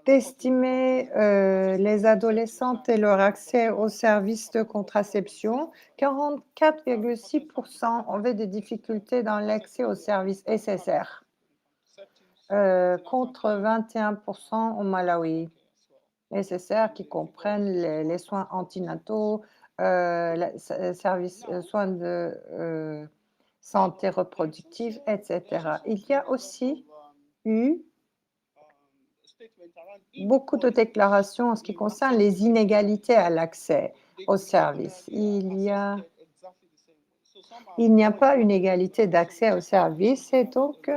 d'estimer les adolescentes et leur accès aux services de contraception. 44,6% avaient des difficultés dans l'accès aux services SSR, contre 21% au Malawi. SSR qui comprennent les soins antinataux, services, soins de santé reproductive, etc. Il y a aussi eu beaucoup de déclarations en ce qui concerne les inégalités à l'accès aux services. Il n'y a pas une égalité d'accès aux services et donc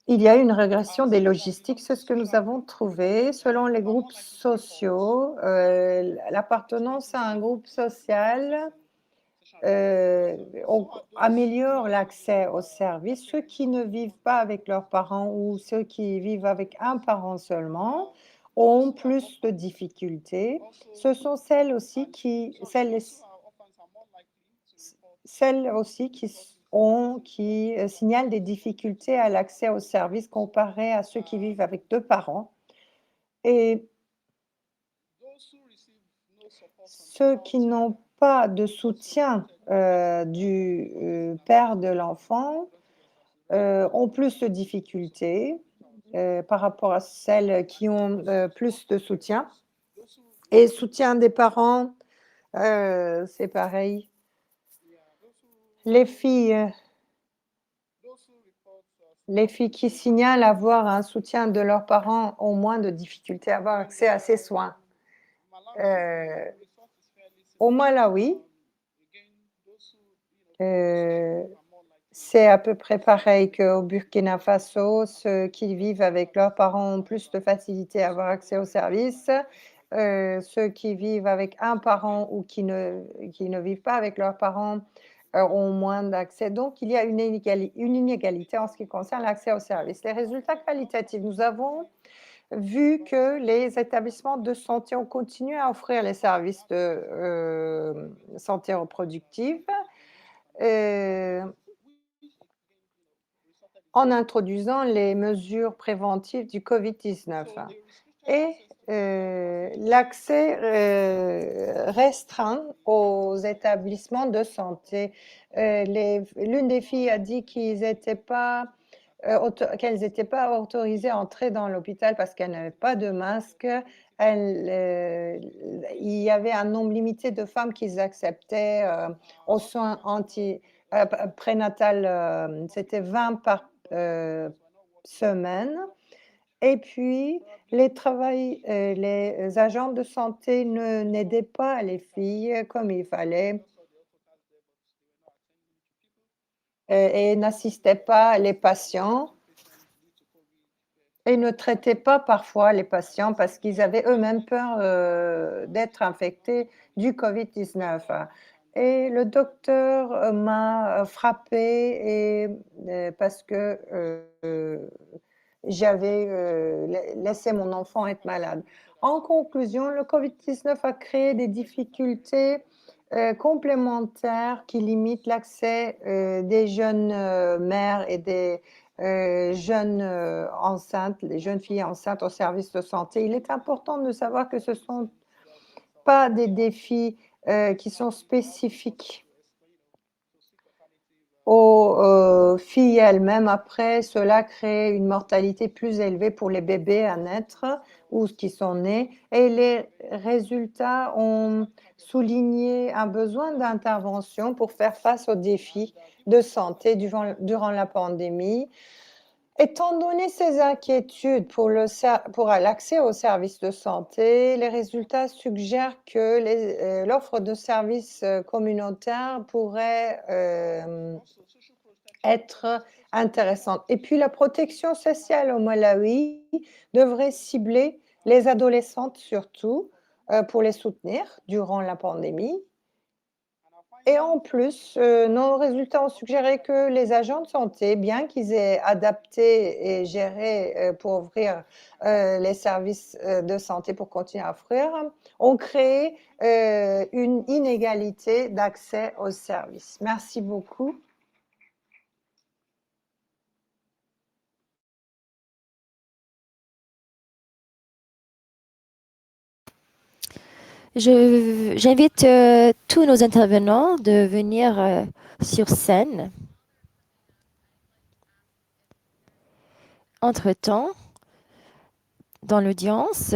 il y a une régression des logistiques. C'est ce que nous avons trouvé. Selon les groupes sociaux, l'appartenance à un groupe social améliore l'accès aux services. Ceux qui ne vivent pas avec leurs parents ou ceux qui vivent avec un parent seulement ont plus de difficultés. Ce sont celles aussi qui signalent des difficultés à l'accès aux services comparé à ceux qui vivent avec 2 parents. Et ceux qui n'ont pas de soutien du père de l'enfant ont plus de difficultés par rapport à celles qui ont plus de soutien. Et soutien des parents, c'est pareil. Les filles Les filles qui signalent avoir un soutien de leurs parents ont moins de difficultés à avoir accès à ces soins. Heu, Au Malawi, heu, c'est à peu près pareil qu'au Burkina Faso. Ceux qui vivent avec leurs parents ont plus de facilité à avoir accès aux services. Ceux qui vivent avec un parent ou qui ne vivent pas avec leurs parents, ont moins d'accès. Donc il y a une inégalité en ce qui concerne l'accès aux services. Les résultats qualitatifs, nous avons vu que les établissements de santé ont continué à offrir les services de, santé reproductive, heu, en introduisant les mesures préventives du Covid-19 et l'accès, restreint aux établissements de santé. L'une des filles a dit qu'elles étaient pas autorisées à entrer dans l'hôpital parce qu'elles n'avaient pas de masque. Il y avait un nombre limité de femmes qu'ils acceptaient, aux soins prénatal, c'était 20 par, semaine. Et puis les agents de santé n'aidaient pas les filles comme il fallait, et n'assistaient pas les patients et ne traitaient pas parfois les patients parce qu'ils avaient eux-mêmes peur, d'être infectés du Covid-19. Et le docteur, m'a frappée et parce que, j'avais, laissé mon enfant être malade. En conclusion, le Covid-19 a créé des difficultés, complémentaires qui limitent l'accès, des jeunes, mères et des, jeunes, enceintes, les jeunes filles enceintes aux services de santé. Il est important de savoir que ce ne sont pas des défis, qui sont spécifiques aux, filles elles-mêmes. Après, cela crée une mortalité plus élevée pour les bébés à naître ou qui sont nés et les résultats ont souligné un besoin d'intervention pour faire face aux défis de santé durant la pandémie. Étant donné ces inquiétudes pour l'accès aux services de santé, les résultats suggèrent que l'offre de services, communautaires pourrait, être intéressante. Et puis la protection sociale au Malawi devrait cibler les adolescentes surtout, pour les soutenir durant la pandémie. Et en plus, nos résultats ont suggéré que les agents de santé, bien qu'ils aient adapté et géré, pour ouvrir, les services, de santé pour continuer à offrir, ont créé, une inégalité d'accès aux services. Merci beaucoup. J'invite tous nos intervenants de venir sur scène. Entre-temps, dans l'audience,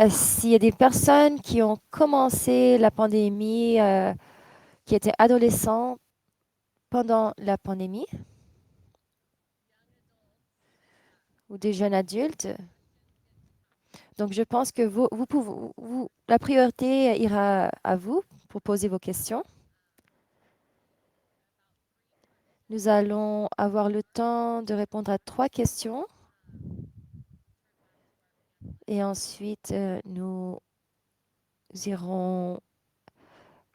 s'il y a des personnes qui ont commencé la pandémie, qui étaient adolescents pendant la pandémie, ou des jeunes adultes, donc je pense que la priorité ira à vous pour poser vos questions. Nous allons avoir le temps de répondre à 3 questions et ensuite nous irons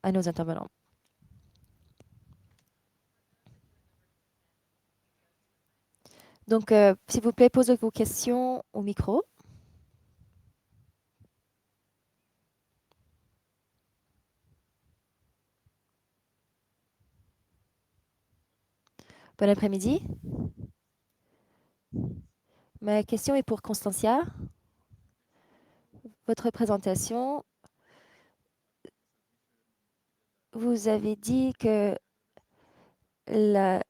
à nos intervenants. Donc, s'il vous plaît, posez vos questions au micro. Bon après-midi. Ma question est pour Constancia. Votre présentation, vous avez dit que la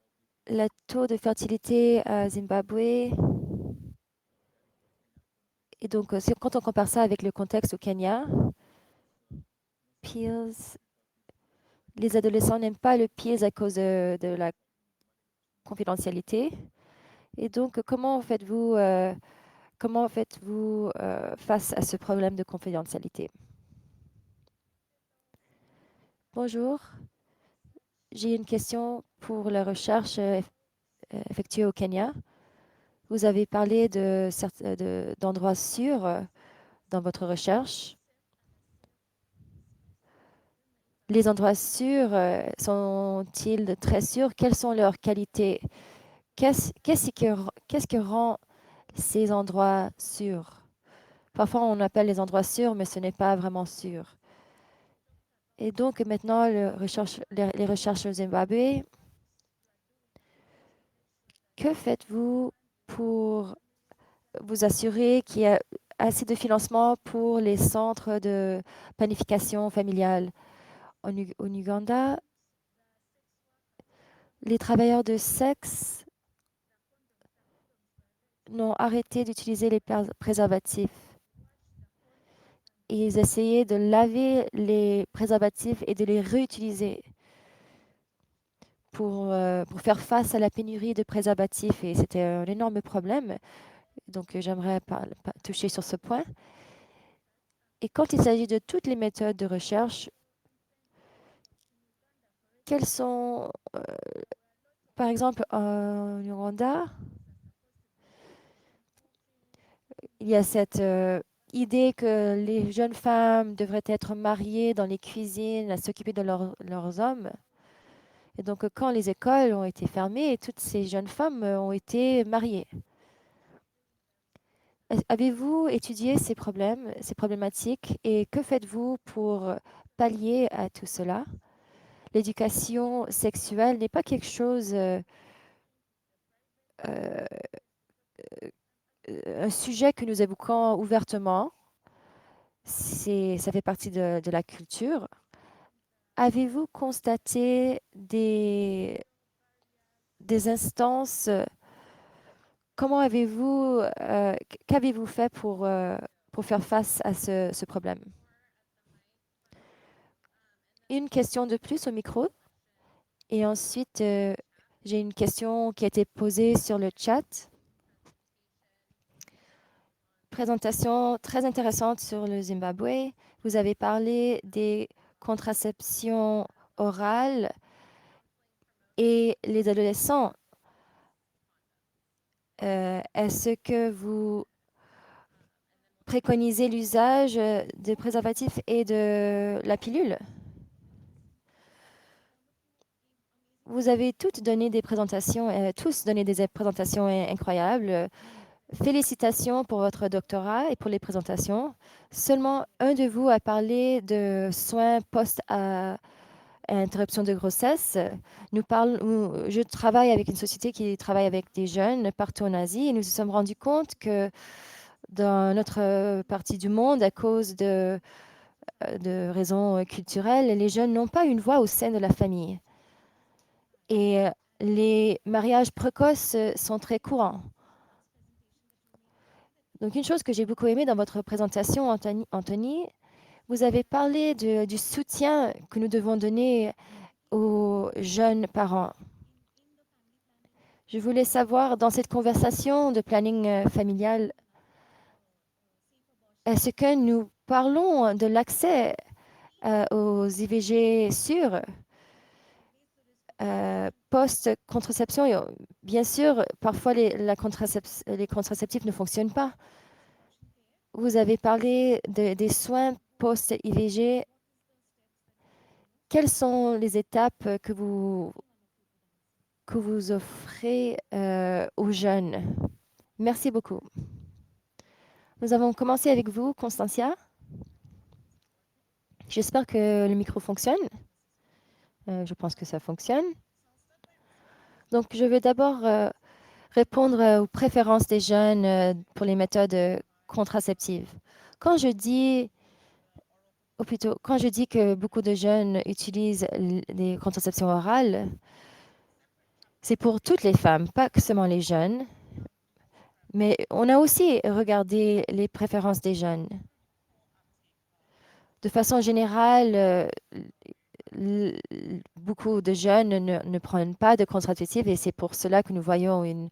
taux de fertilité à Zimbabwe et donc c'est quand on compare ça avec le contexte au Kenya, pills, les adolescents n'aiment pas le pills à cause de la confidentialité. Et donc, comment faites-vous face à ce problème de confidentialité? Bonjour, j'ai une question pour la recherche effectuée au Kenya. Vous avez parlé d'endroits sûrs dans votre recherche. Les endroits sûrs sont-ils très sûrs? Quelles sont leurs qualités? Qu'est-ce qui rend ces endroits sûrs? Parfois, on appelle les endroits sûrs, mais ce n'est pas vraiment sûr. Et donc, maintenant, les recherches au Zimbabwe, que faites-vous pour vous assurer qu'il y a assez de financement pour les centres de planification familiale? En Ouganda, les travailleurs de sexe n'ont arrêté d'utiliser les préservatifs. Ils essayaient de laver les préservatifs et de les réutiliser pour faire face à la pénurie de préservatifs. Et c'était un énorme problème. Donc, j'aimerais toucher sur ce point. Et quand il s'agit de toutes les méthodes de recherche, quelles sont, par exemple, en Ouganda, il y a cette idée que les jeunes femmes devraient être mariées dans les cuisines, à s'occuper de leurs hommes. Et donc, quand les écoles ont été fermées, toutes ces jeunes femmes ont été mariées. Avez-vous étudié ces problèmes, ces problématiques, et que faites-vous pour pallier à tout cela? L'éducation sexuelle n'est pas quelque chose, euh, un sujet que nous évoquons ouvertement. Ça fait partie de la culture. Avez-vous constaté des instances? Comment qu'avez-vous fait pour faire face à ce problème? Une question de plus au micro. Et ensuite, j'ai une question qui a été posée sur le chat. Présentation très intéressante sur le Zimbabwe. Vous avez parlé des contraceptions orales et les adolescents. Est-ce que vous préconisez l'usage des préservatifs et de la pilule? Vous avez toutes donné des présentations, tous donné des présentations incroyables. Félicitations pour votre doctorat et pour les présentations. Seulement un de vous a parlé de soins post-interruption de grossesse. Je travaille avec une société qui travaille avec des jeunes partout en Asie et nous nous sommes rendus compte que dans notre partie du monde, à cause de raisons culturelles, les jeunes n'ont pas une voix au sein de la famille. Et les mariages précoces sont très courants. Donc, une chose que j'ai beaucoup aimée dans votre présentation, Anthony, vous avez parlé du soutien que nous devons donner aux jeunes parents. Je voulais savoir, dans cette conversation de planning familial, est-ce que nous parlons de l'accès aux IVG sûrs, post-contraception? Bien sûr, parfois les contraceptifs ne fonctionnent pas. Vous avez parlé des soins post-IVG. Quelles sont les étapes que vous offrez aux jeunes? Merci beaucoup. Nous avons commencé avec vous, Constancia. J'espère que le micro fonctionne. Je pense que ça fonctionne. Donc, je vais d'abord répondre aux préférences des jeunes pour les méthodes contraceptives. Quand je dis que beaucoup de jeunes utilisent les contraceptions orales, c'est pour toutes les femmes, pas que seulement les jeunes. Mais on a aussi regardé les préférences des jeunes. De façon générale, beaucoup de jeunes ne prennent pas de contraceptifs et c'est pour cela que nous voyons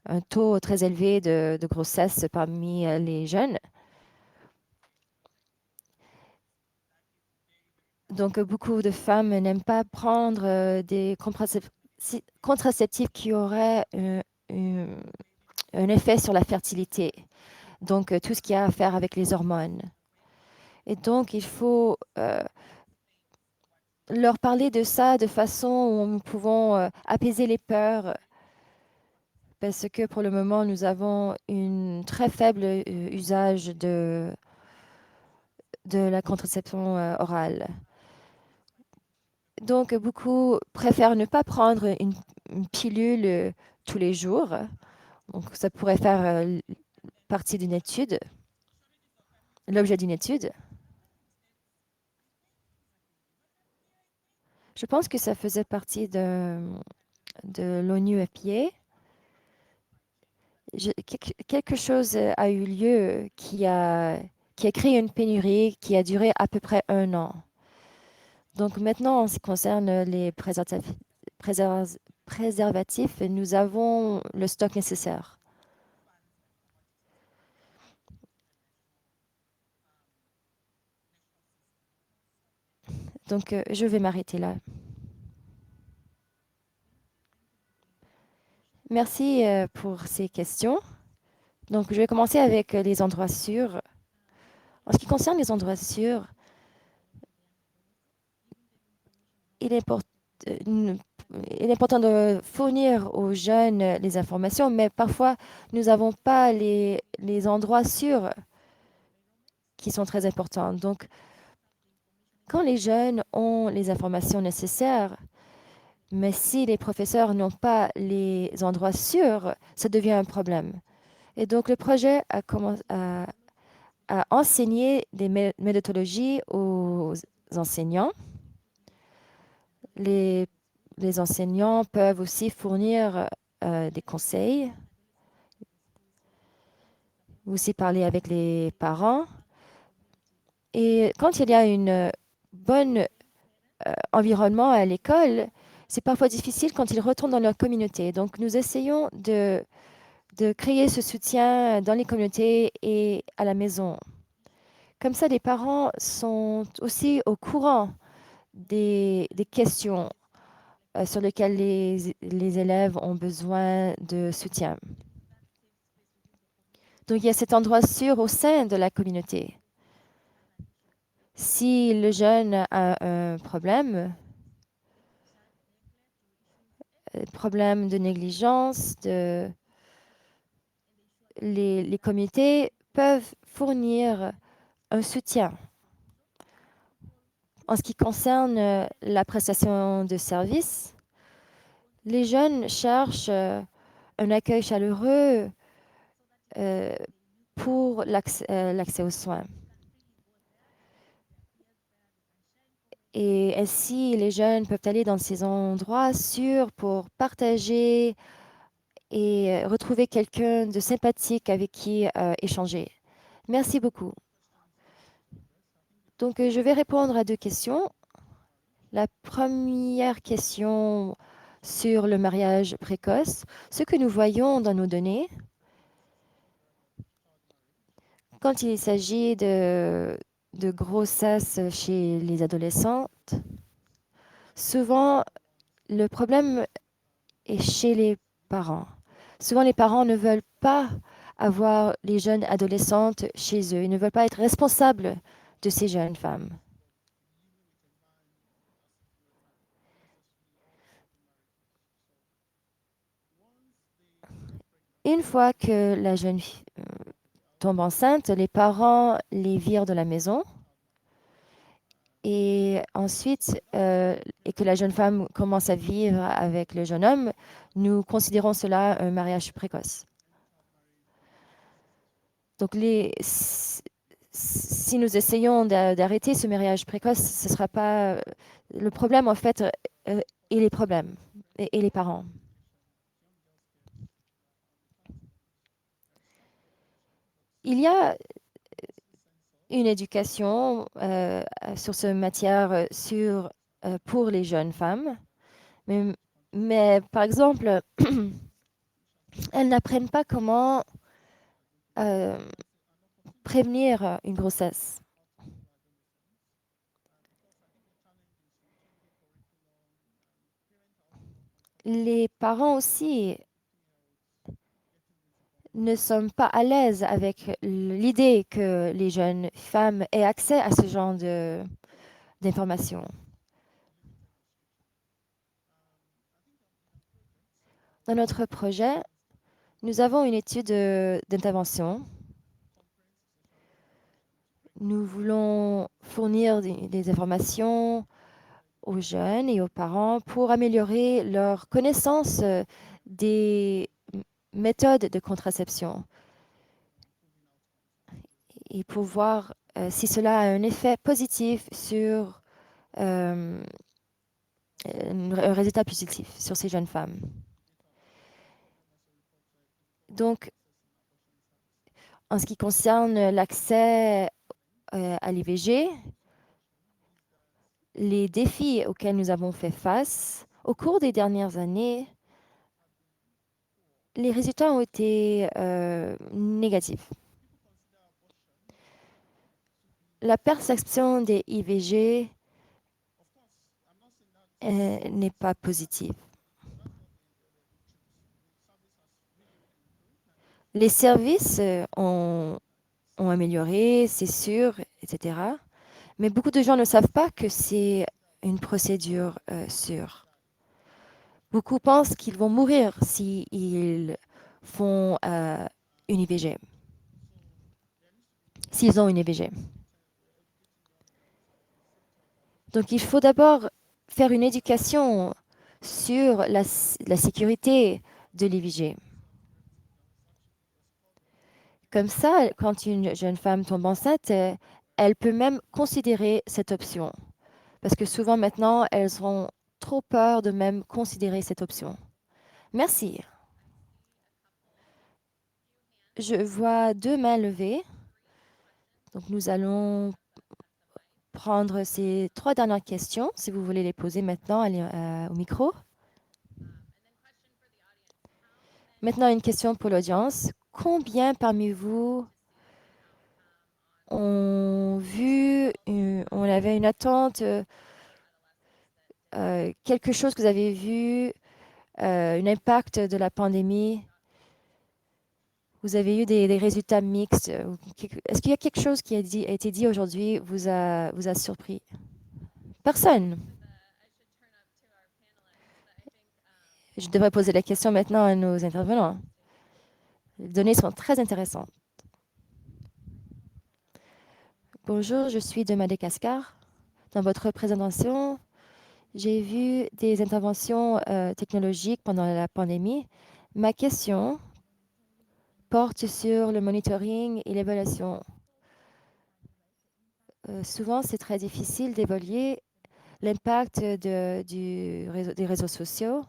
un taux très élevé de grossesse parmi les jeunes. Donc, beaucoup de femmes n'aiment pas prendre des contraceptifs qui auraient un un effet sur la fertilité. Donc, tout ce qui a à faire avec les hormones. Et donc, il faut leur parler de ça de façon où nous pouvons apaiser les peurs, parce que pour le moment, nous avons une très faible usage de la contraception orale. Donc, beaucoup préfèrent ne pas prendre une pilule tous les jours. Donc, ça pourrait faire partie d'une étude, l'objet d'une étude. Je pense que ça faisait partie de l'ONU-FDA. Quelque chose a eu lieu qui a créé une pénurie qui a duré à peu près 1 an. Donc maintenant, en ce qui concerne les préservatifs, nous avons le stock nécessaire. Donc je vais m'arrêter là. Merci pour ces questions. Donc je vais commencer avec les endroits sûrs. En ce qui concerne les endroits sûrs, il est il est important de fournir aux jeunes les informations, mais parfois, nous n'avons pas les endroits sûrs qui sont très importants. Donc, quand les jeunes ont les informations nécessaires, mais si les professeurs n'ont pas les endroits sûrs, ça devient un problème. Et donc, le projet a commencé à enseigner des méthodologies aux enseignants. Les les enseignants peuvent aussi fournir des conseils, aussi parler avec les parents. Et quand il y a un bon environnement à l'école, c'est parfois difficile quand ils retournent dans leur communauté. Donc, nous essayons de créer ce soutien dans les communautés et à la maison. Comme ça, les parents sont aussi au courant des questions sur lesquelles les élèves ont besoin de soutien. Donc, il y a cet endroit sûr au sein de la communauté. Si le jeune a un problème de négligence, les comités peuvent fournir un soutien. En ce qui concerne la prestation de services, les jeunes cherchent un accueil chaleureux pour l'accès aux soins. Et ainsi, les jeunes peuvent aller dans ces endroits sûrs pour partager et retrouver quelqu'un de sympathique avec qui échanger. Merci beaucoup. Donc, je vais répondre à 2 questions. La première question sur le mariage précoce. Ce que nous voyons dans nos données, quand il s'agit de grossesse chez les adolescentes, souvent le problème est chez les parents. Souvent, les parents ne veulent pas avoir les jeunes adolescentes chez eux. Ils ne veulent pas être responsables de ces jeunes femmes. Une fois que la jeune fille tombe enceinte, les parents les virent de la maison. Et ensuite, et que la jeune femme commence à vivre avec le jeune homme, nous considérons cela un mariage précoce. Donc, si nous essayons d'arrêter ce mariage précoce, ce ne sera pas le problème, en fait, et les problèmes, et les parents. Il y a une éducation sur ce matière, sur pour les jeunes femmes. Mais, mais par exemple, elles n'apprennent pas comment euh, prévenir une grossesse. Les parents aussi ne sont pas à l'aise avec l'idée que les jeunes femmes aient accès à ce genre d'informations. Dans notre projet, nous avons une étude d'intervention. Nous voulons fournir des informations aux jeunes et aux parents pour améliorer leur connaissance des méthodes de contraception et pour voir si cela a un effet positif sur un résultat positif sur ces jeunes femmes. Donc, en ce qui concerne l'accès à l'IVG, les défis auxquels nous avons fait face au cours des dernières années, les résultats ont été négatifs. La perception des IVG n'est pas positive. Les services ont amélioré, c'est sûr, etc. Mais beaucoup de gens ne savent pas que c'est une procédure sûre. Beaucoup pensent qu'ils vont mourir s'ils font une IVG, s'ils ont une IVG. Donc il faut d'abord faire une éducation sur la sécurité de l'IVG. Comme ça, quand une jeune femme tombe enceinte, elle peut même considérer cette option. Parce que souvent maintenant, elles ont trop peur de même considérer cette option. Merci. Je vois 2 mains levées. Donc nous allons prendre ces 3 dernières questions, si vous voulez les poser maintenant au micro. Maintenant, une question pour l'audience. Combien parmi vous ont vu, on avait une attente, quelque chose que vous avez vu, un impact de la pandémie? Vous avez eu des résultats mixtes? Est-ce qu'il y a quelque chose qui a été dit aujourd'hui vous a surpris? Personne. Je devrais poser la question maintenant à nos intervenants. Les données sont très intéressantes. Bonjour, je suis de Madagascar. Dans votre présentation, j'ai vu des interventions technologiques pendant la pandémie. Ma question porte sur le monitoring et l'évaluation. Souvent, c'est très difficile d'évaluer l'impact des réseaux sociaux.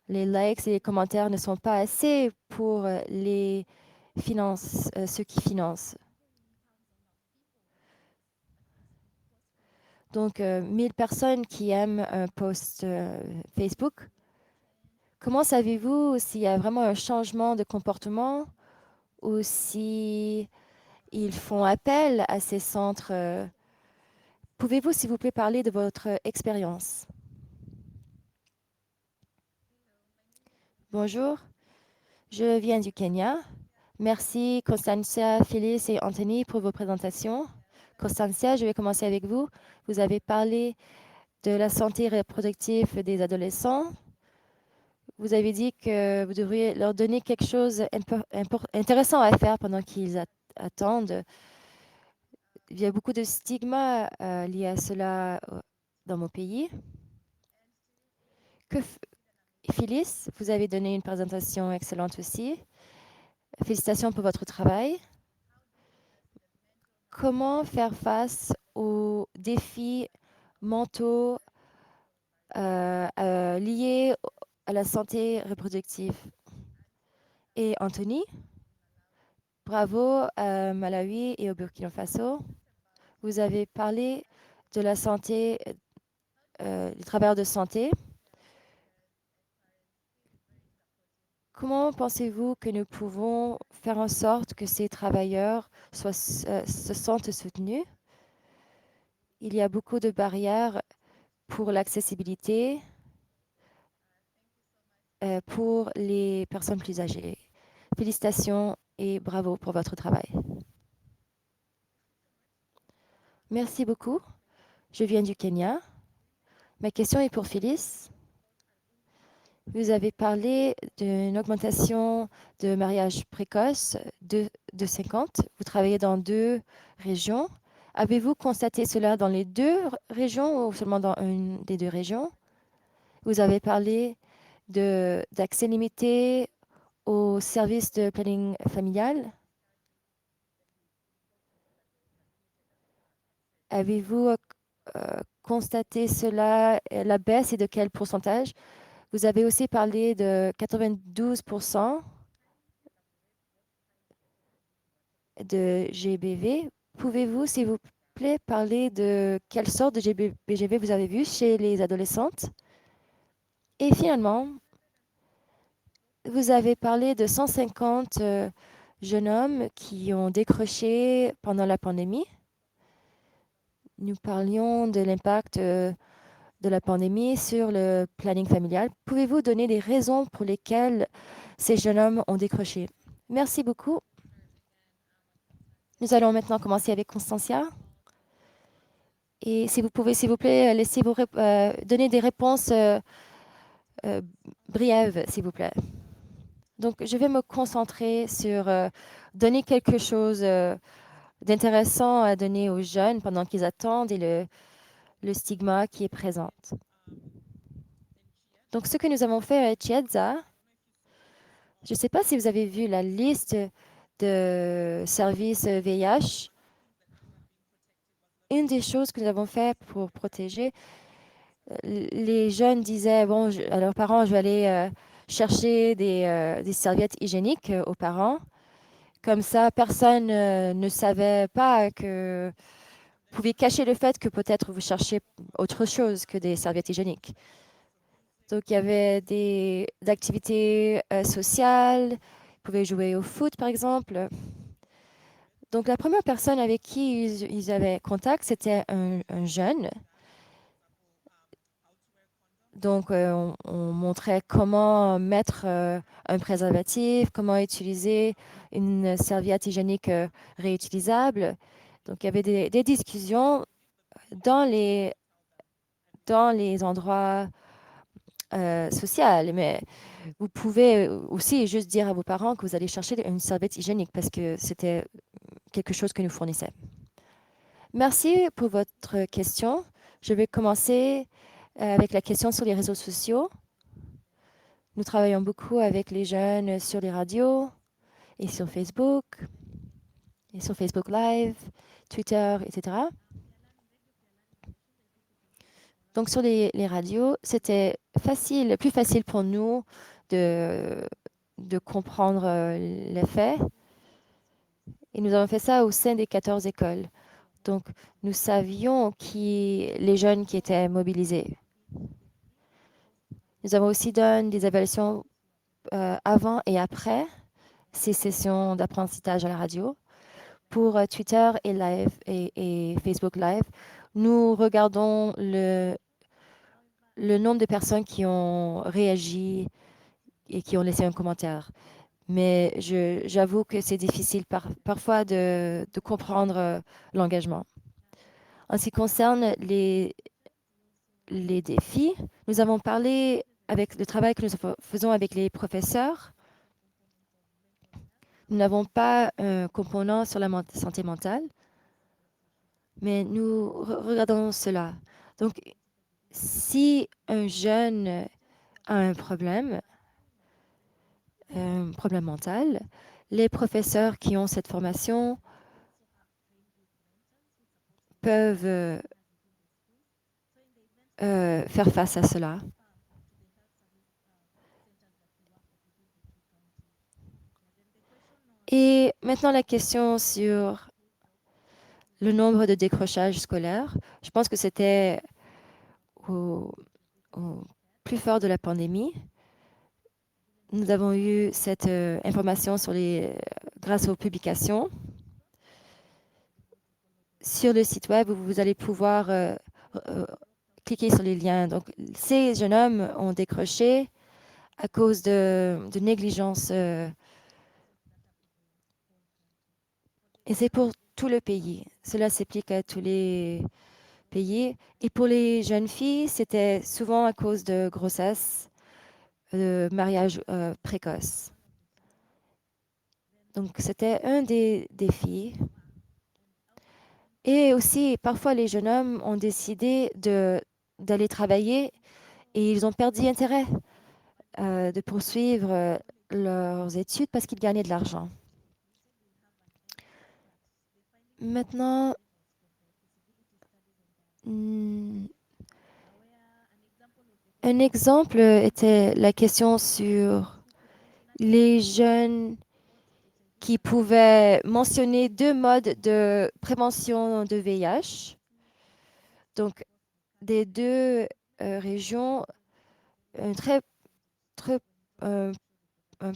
Les likes et les commentaires ne sont pas assez pour ceux qui financent. Donc, 1000 personnes qui aiment un post Facebook. Comment savez-vous s'il y a vraiment un changement de comportement ou si ils font appel à ces centres? Pouvez-vous, s'il vous plaît, parler de votre expérience? Bonjour, je viens du Kenya. Merci Constancia, Phyllis et Anthony pour vos présentations. Constancia, je vais commencer avec vous. Vous avez parlé de la santé reproductive des adolescents. Vous avez dit que vous devriez leur donner quelque chose d'intéressant à faire pendant qu'ils attendent. Il y a beaucoup de stigmas liés à cela dans mon pays. Phyllis, vous avez donné une présentation excellente aussi. Félicitations pour votre travail. Comment faire face aux défis mentaux liés à la santé reproductive? Et Anthony, bravo à Malawi et au Burkina Faso. Vous avez parlé de la santé, les travailleurs de santé. Comment pensez-vous que nous pouvons faire en sorte que ces travailleurs se sentent soutenus? Il y a beaucoup de barrières pour l'accessibilité pour les personnes plus âgées. Félicitations et bravo pour votre travail. Merci beaucoup. Je viens du Kenya. Ma question est pour Phyllis. Vous avez parlé d'une augmentation de mariage précoce de 50. Vous travaillez dans 2 régions. Avez-vous constaté cela dans les 2 régions ou seulement dans une des 2 régions? Vous avez parlé d'accès limité aux services de planning familial. Avez-vous constaté cela, la baisse et de quel pourcentage? Vous avez aussi parlé de 92% de GBV. Pouvez-vous, s'il vous plaît, parler de quelle sorte de BGV vous avez vu chez les adolescentes? Et finalement, vous avez parlé de 150 jeunes hommes qui ont décroché pendant la pandémie. Nous parlions de l'impact de la pandémie sur le planning familial. Pouvez-vous donner des raisons pour lesquelles ces jeunes hommes ont décroché? Merci beaucoup. Nous allons maintenant commencer avec Constantia. Et si vous pouvez, s'il vous plaît, donner des réponses brèves, s'il vous plaît. Donc, je vais me concentrer sur donner quelque chose d'intéressant à donner aux jeunes pendant qu'ils attendent et le stigma qui est présent. Donc, ce que nous avons fait à Chiedza, je ne sais pas si vous avez vu la liste de services VIH. Une des choses que nous avons fait pour protéger, les jeunes disaient bon, à leurs parents, je vais aller chercher des serviettes hygiéniques aux parents. Comme ça, personne ne savait pas que vous pouviez cacher le fait que peut-être vous cherchez autre chose que des serviettes hygiéniques. Donc, il y avait des activités sociales. Ils pouvaient jouer au foot, par exemple. Donc, la première personne avec qui ils avaient contact, c'était un jeune. Donc, on montrait comment mettre un préservatif, comment utiliser une serviette hygiénique réutilisable. Donc, il y avait des discussions dans les endroits sociaux. Mais vous pouvez aussi juste dire à vos parents que vous allez chercher une serviette hygiénique parce que c'était quelque chose que nous fournissait. Merci pour votre question. Je vais commencer avec la question sur les réseaux sociaux. Nous travaillons beaucoup avec les jeunes sur les radios et sur Facebook Live, Twitter, etc. Donc sur les radios, c'était plus facile pour nous de comprendre les faits. Et nous avons fait ça au sein des 14 écoles. Donc nous savions les jeunes qui étaient mobilisés. Nous avons aussi donné des évaluations avant et après ces sessions d'apprentissage à la radio. Pour Twitter et Facebook Live, nous regardons le nombre de personnes qui ont réagi et qui ont laissé un commentaire. Mais j'avoue que c'est difficile parfois de comprendre l'engagement. En ce qui concerne les défis, nous avons parlé avec le travail que nous faisons avec les professeurs. Nous n'avons pas un component sur la santé mentale, mais nous regardons cela. Donc, si un jeune a un problème mental, les professeurs qui ont cette formation peuvent faire face à cela. Et maintenant, la question sur le nombre de décrochages scolaires. Je pense que c'était au, au plus fort de la pandémie. Nous avons eu cette information grâce aux publications. Sur le site web, vous allez pouvoir euh, cliquer sur les liens. Donc, ces jeunes hommes ont décroché à cause de négligence. Et c'est pour tout le pays. Cela s'applique à tous les pays. Et pour les jeunes filles, c'était souvent à cause de grossesse, de mariage précoce. Donc, c'était un des défis. Et aussi, parfois, les jeunes hommes ont décidé d'aller travailler et ils ont perdu intérêt de poursuivre leurs études parce qu'ils gagnaient de l'argent. Maintenant, hmm, un exemple était la question sur les jeunes qui pouvaient mentionner 2 modes de prévention de VIH. Donc, des 2 régions, un très, très, un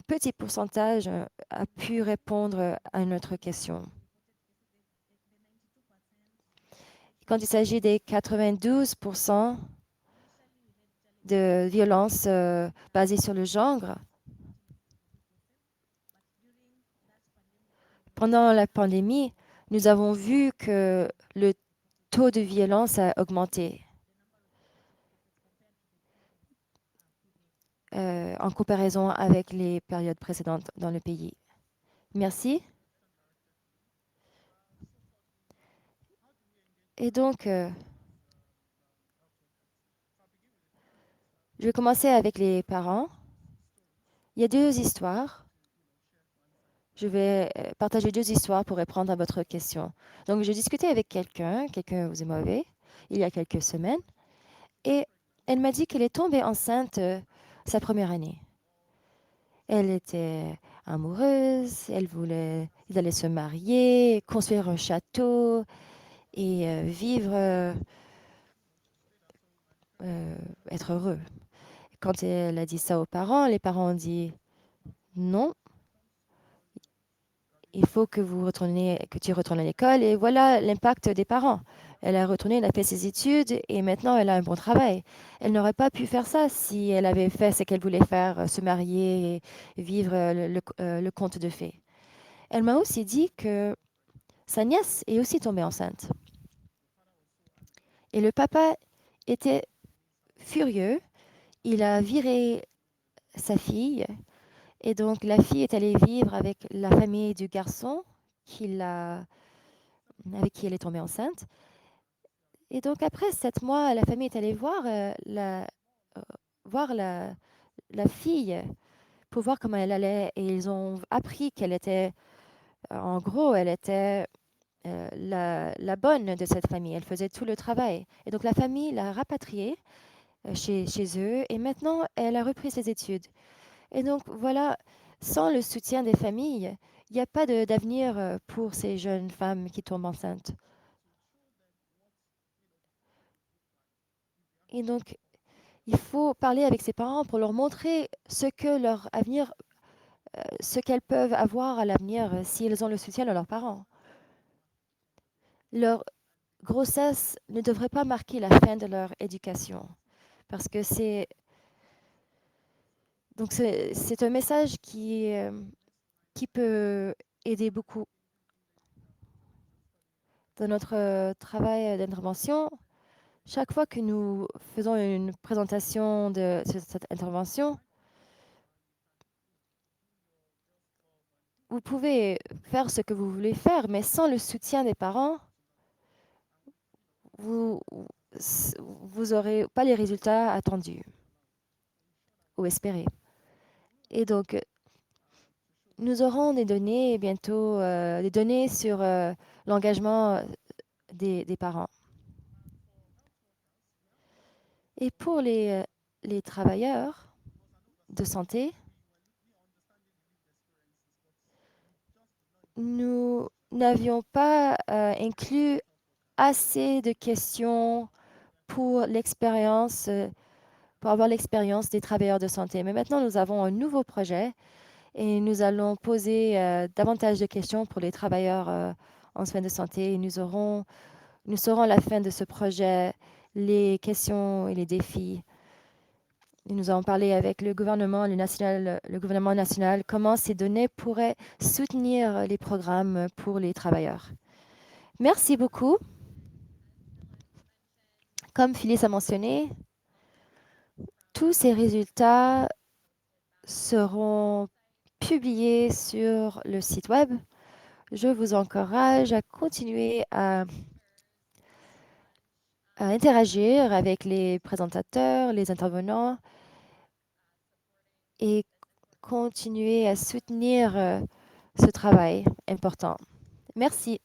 petit pourcentage a pu répondre à notre question. Quand il s'agit des 92% de violences basées sur le genre, pendant la pandémie, nous avons vu que le taux de violence a augmenté en comparaison avec les périodes précédentes dans le pays. Merci. Et donc, je vais commencer avec les parents. Il y a 2 histoires. Je vais partager 2 histoires pour répondre à votre question. Donc, j'ai discuté avec quelqu'un vous est mauvais, il y a quelques semaines, et elle m'a dit qu'elle est tombée enceinte sa première année. Elle était amoureuse, ils allaient se marier, construire un château et vivre, être heureux. Quand elle a dit ça aux parents, les parents ont dit non, il faut que tu retournes à l'école. Et voilà l'impact des parents. Elle a retourné, elle a fait ses études et maintenant elle a un bon travail. Elle n'aurait pas pu faire ça si elle avait fait ce qu'elle voulait faire, se marier et vivre le conte de fées. Elle m'a aussi dit que sa nièce est aussi tombée enceinte. Et le papa était furieux. Il a viré sa fille. Et donc, la fille est allée vivre avec la famille du garçon avec qui elle est tombée enceinte. Et donc, après 7 mois, la famille est allée voir la fille pour voir comment elle allait. Et ils ont appris qu'elle était, en gros, elle était la bonne de cette famille. Elle faisait tout le travail. Et donc, la famille l'a rapatriée chez eux. Et maintenant, elle a repris ses études. Et donc, voilà, sans le soutien des familles, il n'y a pas d'avenir pour ces jeunes femmes qui tombent enceintes. Et donc, il faut parler avec ses parents pour leur montrer ce que leur avenir, ce qu'elles peuvent avoir à l'avenir si elles ont le soutien de leurs parents. Leur grossesse ne devrait pas marquer la fin de leur éducation parce que c'est un message qui peut aider beaucoup. Dans notre travail d'intervention, chaque fois que nous faisons une présentation de cette intervention, vous pouvez faire ce que vous voulez faire, mais sans le soutien des parents, vous vous aurez pas les résultats attendus ou espérés. Et donc, nous aurons des données bientôt, des données sur l'engagement des parents. Et pour les travailleurs de santé, nous n'avions pas inclus assez de questions pour pour avoir l'expérience des travailleurs de santé. Mais maintenant, nous avons un nouveau projet et nous allons poser davantage de questions pour les travailleurs en soins de santé. Et nous saurons à la fin de ce projet les questions et les défis. Et nous avons parlé avec le gouvernement national, comment ces données pourraient soutenir les programmes pour les travailleurs. Merci beaucoup. Comme Phyllis a mentionné, tous ces résultats seront publiés sur le site web. Je vous encourage à continuer à interagir avec les présentateurs, les intervenants et continuer à soutenir ce travail important. Merci.